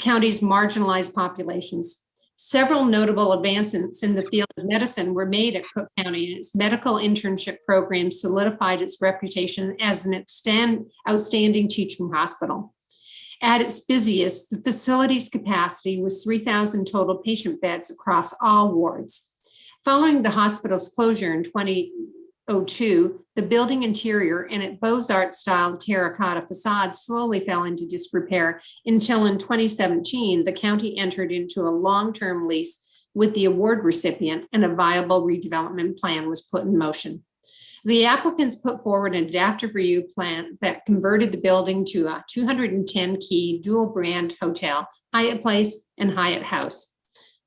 county's marginalized populations. Several notable advancements in the field of medicine were made at Cook County, and its medical internship program solidified its reputation as an outstanding teaching hospital. At its busiest, the facility's capacity was 3,000 total patient beds across all wards. Following the hospital's closure in 2002, the building interior and its Beaux-Arts style terracotta facade slowly fell into disrepair until in 2017, the county entered into a long-term lease with the award recipient and a viable redevelopment plan was put in motion. The applicants put forward an adaptive reuse plan that converted the building to a 210-key dual-brand hotel, Hyatt Place and Hyatt House.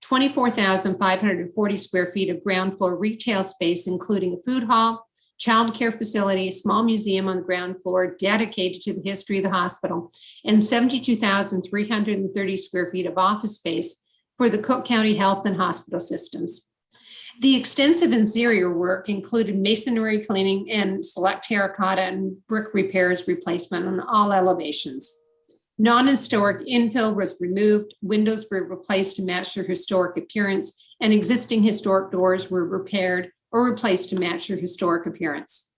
24,540 square feet of ground floor retail space, including a food hall, childcare facility, a small museum on the ground floor dedicated to the history of the hospital, and 72,330 square feet of office space for the Cook County Health and Hospital Systems. The extensive interior work included masonry cleaning and select terracotta and brick repairs replacement on all elevations. Non-historic infill was removed, windows were replaced to match their historic appearance, and existing historic doors were repaired or replaced to match their historic appearance.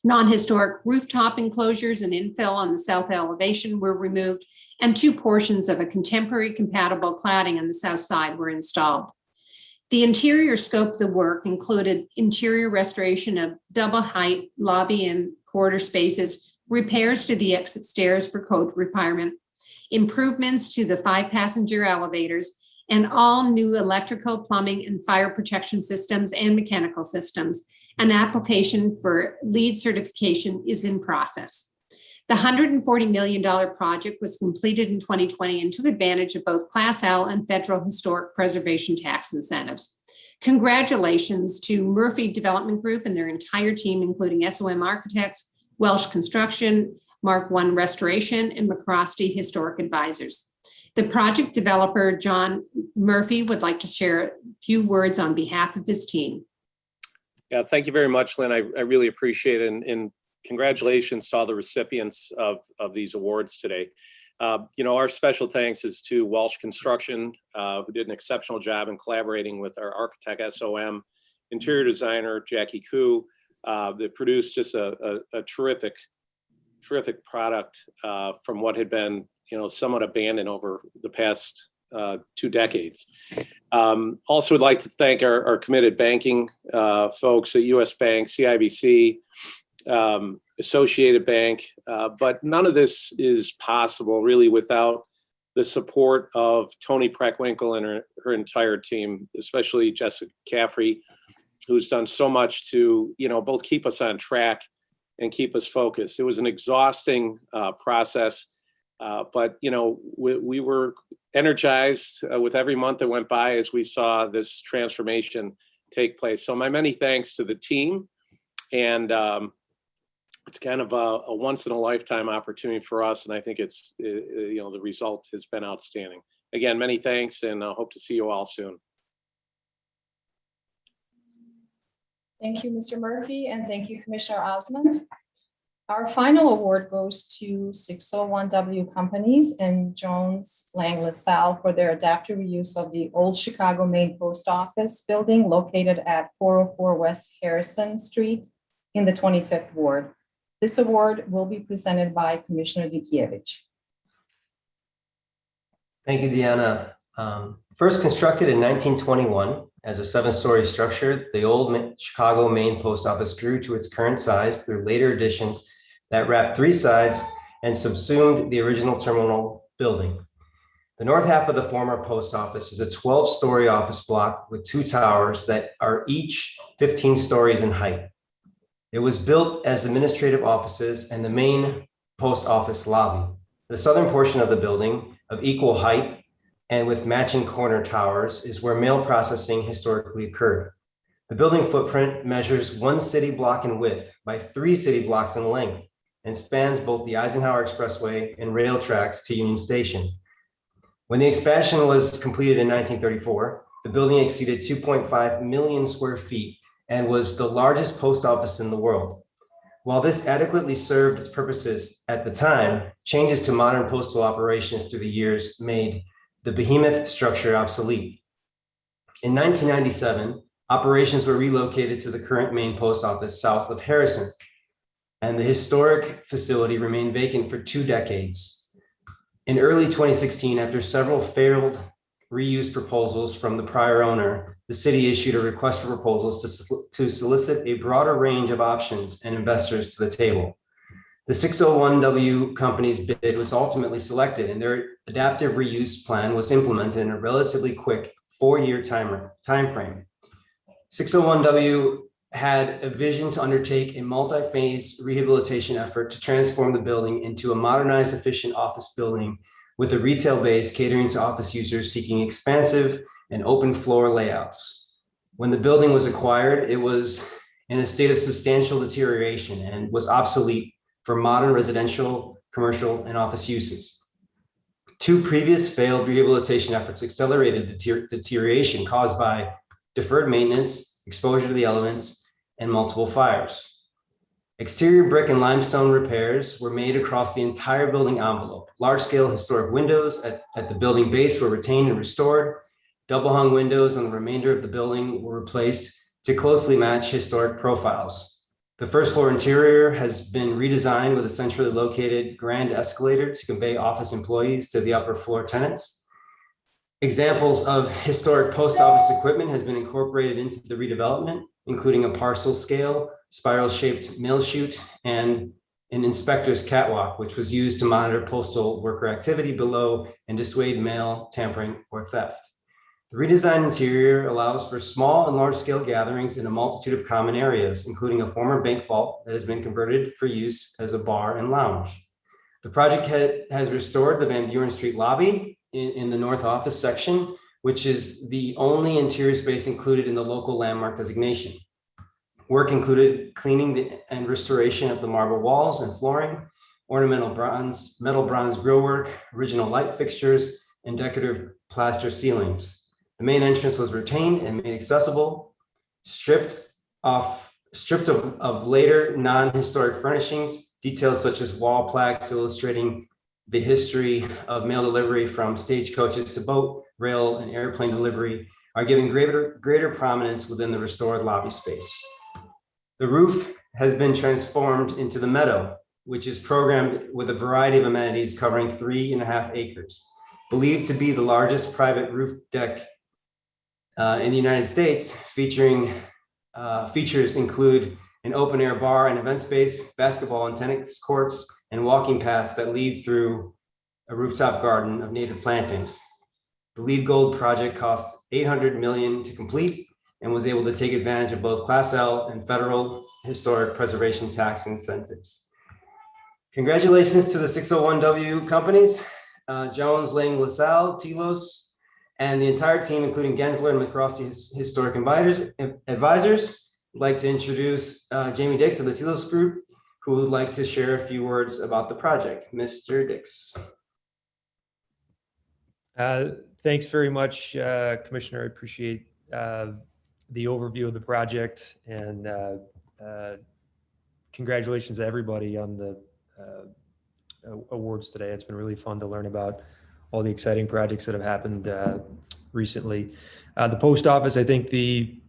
Non-historic rooftop enclosures and infill on the south elevation were removed, and 2 portions of a contemporary compatible cladding on the south side were installed. The interior scope of the work included interior restoration of double height lobby and corridor spaces, repairs to the exit stairs for code requirement, improvements to the 5-passenger elevators, and all new electrical, plumbing, and fire protection systems and mechanical systems. An application for LEED certification is in process. The $140 million project was completed in 2020 and took advantage of both Class L and federal historic preservation tax incentives. Congratulations to Murphy Development Group and their entire team, including SOM Architects, Welsh Construction, Mark I Restoration, and McCrosty Historic Advisors. The project developer, John Murphy, would like to share a few words on behalf of his team. Yeah, thank you very much, Lynn. I really appreciate it. And congratulations to all the recipients of these awards today. You know, our special thanks is to Welsh Construction, who did an exceptional job in collaborating with our architect, SOM, interior designer, Jackie Koo, that produced just a terrific product from what had been, you know, somewhat abandoned over the past 2 decades. Also would like to thank our committed banking folks at US Bank, CIBC, Associated Bank, but none of this is possible really without the support of Toni Preckwinkle and her entire team, especially Jessica Caffrey, who's done so much to, you know, both keep us on track and keep us focused. It was an exhausting process, but, you know, we were energized with every month that went by as we saw this transformation take place. So my many thanks to the team, and it's kind of a once in a lifetime opportunity for us. And I think it's, you know, the result has been outstanding. Again, many thanks, and I hope to see you all soon. Thank you, Mr. Murphy, and thank you, Commissioner Osmond. Our final award goes to 601W Companies and Jones Lang LaSalle for their adaptive reuse of the old Chicago main post office building located at 404 West Harrison Street in the 25th Ward. This award will be presented by Commissioner Dikiewicz. Thank you, Deanna. First constructed in 1921 as a 7-story structure, the old Chicago main post office grew to its current size through later additions that wrapped 3 sides and subsumed the original terminal building. The north half of the former post office is a 12-story office block with 2 towers that are each 15 stories in height. It was built as administrative offices and the main post office lobby. The southern portion of the building, of equal height and with matching corner towers, is where mail processing historically occurred. The building footprint measures 1 city block in width by 3 city blocks in length and spans both the Eisenhower Expressway and rail tracks to Union Station. When the expansion was completed in 1934, the building exceeded 2.5 million square feet and was the largest post office in the world. While this adequately served its purposes at the time, changes to modern postal operations through the years made the behemoth structure obsolete. In 1997, operations were relocated to the current main post office south of Harrison, and the historic facility remained vacant for 2 decades. In early 2016, after several failed reuse proposals from the prior owner, the city issued a request for proposals to solicit a broader range of options and investors to the table. The 601W company's bid was ultimately selected, and their adaptive reuse plan was implemented in a relatively quick 4-year time frame. 601W had a vision to undertake a multi-phase rehabilitation effort to transform the building into a modernized, efficient office building with a retail base catering to office users seeking expansive and open floor layouts. When the building was acquired, it was in a state of substantial deterioration and was obsolete for modern residential, commercial, and office uses. 2 previous failed rehabilitation efforts accelerated deterioration caused by deferred maintenance, exposure to the elements, and multiple fires. Exterior brick and limestone repairs were made across the entire building envelope. Large-scale historic windows at the building base were retained and restored. Double-hung windows on the remainder of the building were replaced to closely match historic profiles. The first floor interior has been redesigned with a centrally located grand escalator to convey office employees to the upper floor tenants. Examples of historic post office equipment has been incorporated into the redevelopment, including a parcel scale, spiral-shaped mail chute, and an inspector's catwalk, which was used to monitor postal worker activity below and dissuade mail tampering or theft. The redesigned interior allows for small and large-scale gatherings in a multitude of common areas, including a former bank vault that has been converted for use as a bar and lounge. The project has restored the Van Buren Street lobby in the North Office section, which is the only interior space included in the local landmark designation. Work included cleaning and restoration of the marble walls and flooring, ornamental metal bronze grillwork, original light fixtures, and decorative plaster ceilings. The main entrance was retained and made accessible, stripped of later non-historic furnishings. Details such as wall plaques illustrating the history of mail delivery from stagecoaches to boat, rail, and airplane delivery are given greater prominence within the restored lobby space. The roof has been transformed into the meadow, which is programmed with a variety of amenities covering 3.5 acres. Believed to be the largest private roof deck in the United States, features include an open air bar and event space, basketball and tennis courts, and walking paths that lead through a rooftop garden of native plantings. The LEED Gold project cost $800 million to complete and was able to take advantage of both Class L and federal historic preservation tax incentives. Congratulations to the 601W companies, Jones, Lang, LaSalle, Telos, and the entire team, including Gensler and McCrosty Historic Advisors. I'd like to introduce Jamie Dix of the Telos Group, who would like to share a few words about the project. Mr. Dix. Thanks very much, Commissioner. I appreciate the overview of the project, and congratulations to everybody on the awards today. It's been really fun to learn about all the exciting projects that have happened recently. The post office, I think the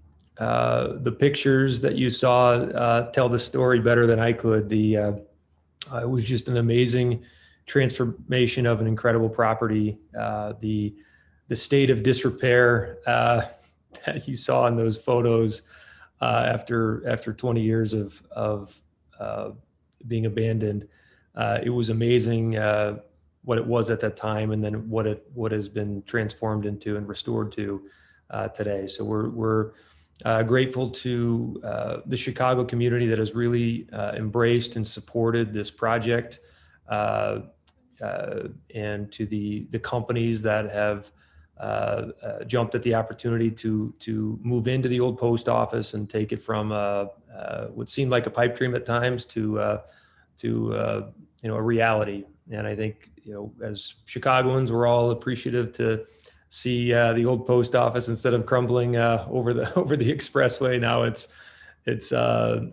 pictures that you saw tell the story better than I could. It was just an amazing transformation of an incredible property. The state of disrepair that you saw in those photos after 20 years of being abandoned, it was amazing what it was at that time, and then what has been transformed into and restored to today. So we're grateful to the Chicago community that has really embraced and supported this project, and to the companies that have jumped at the opportunity to move into the old post office and take it from what seemed like a pipe dream at times to a reality. And I think, as Chicagoans, we're all appreciative to see the old post office, instead of crumbling over the expressway. Now it's a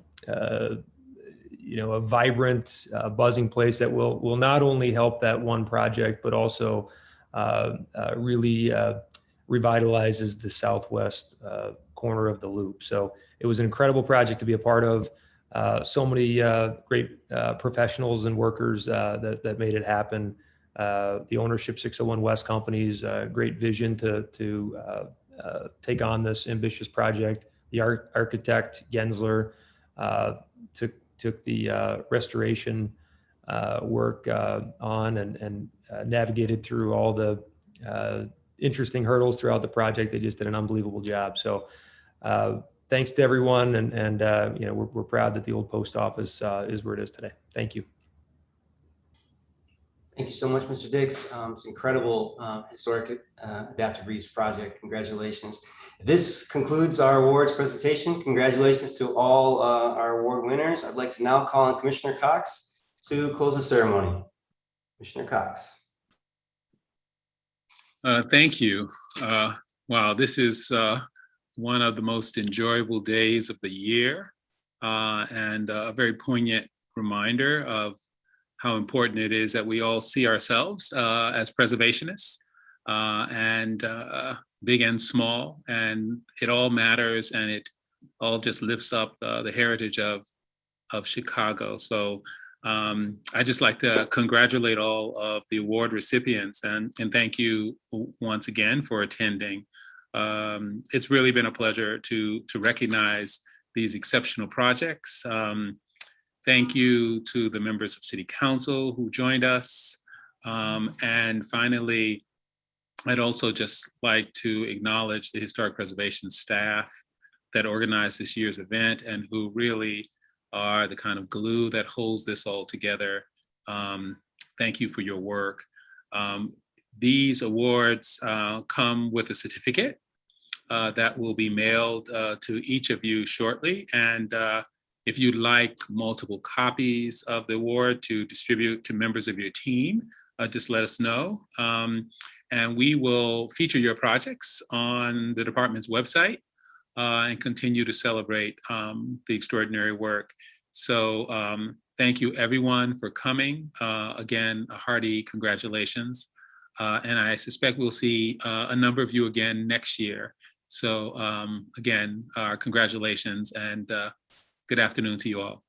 vibrant, buzzing place that will not only help that one project, but also really revitalizes the southwest corner of the loop. So it was an incredible project to be a part of. So many great professionals and workers that made it happen. the ownership 601 West Company's great vision to take on this ambitious project. The architect Gensler took the restoration work on and navigated through all the interesting hurdles throughout the project. They just did an unbelievable job. So thanks to everyone, and you know, we're proud that the old post office is where it is today. Thank you. Thank you so much, Mr. Dix. It's incredible historic adaptive reuse project. Congratulations. This concludes our awards presentation. Congratulations to all our award winners. I'd like to now call on Commissioner Cox to close the ceremony. Commissioner Cox. Thank you. Wow, this is one of the most enjoyable days of the year, and a very poignant reminder of how important it is that we all see ourselves as preservationists, and big and small, and it all matters, and it all just lifts up the heritage of Chicago. So I just like to congratulate all of the award recipients, and thank you once again for attending. It's really been a pleasure to recognize these exceptional projects. Thank you to the members of City Council who joined us. And finally, I'd also just like to acknowledge the Historic Preservation staff that organized this year's event and who really are the kind of glue that holds this all together. Thank you for your work. These awards come with a certificate that will be mailed to each of you shortly. And if you'd like multiple copies of the award to distribute to members of your team, just let us know. And we will feature your projects on the department's website and continue to celebrate the extraordinary work. So thank you everyone for coming. Again, a hearty congratulations. And I suspect we'll see a number of you again next year. So again, congratulations and good afternoon to you all.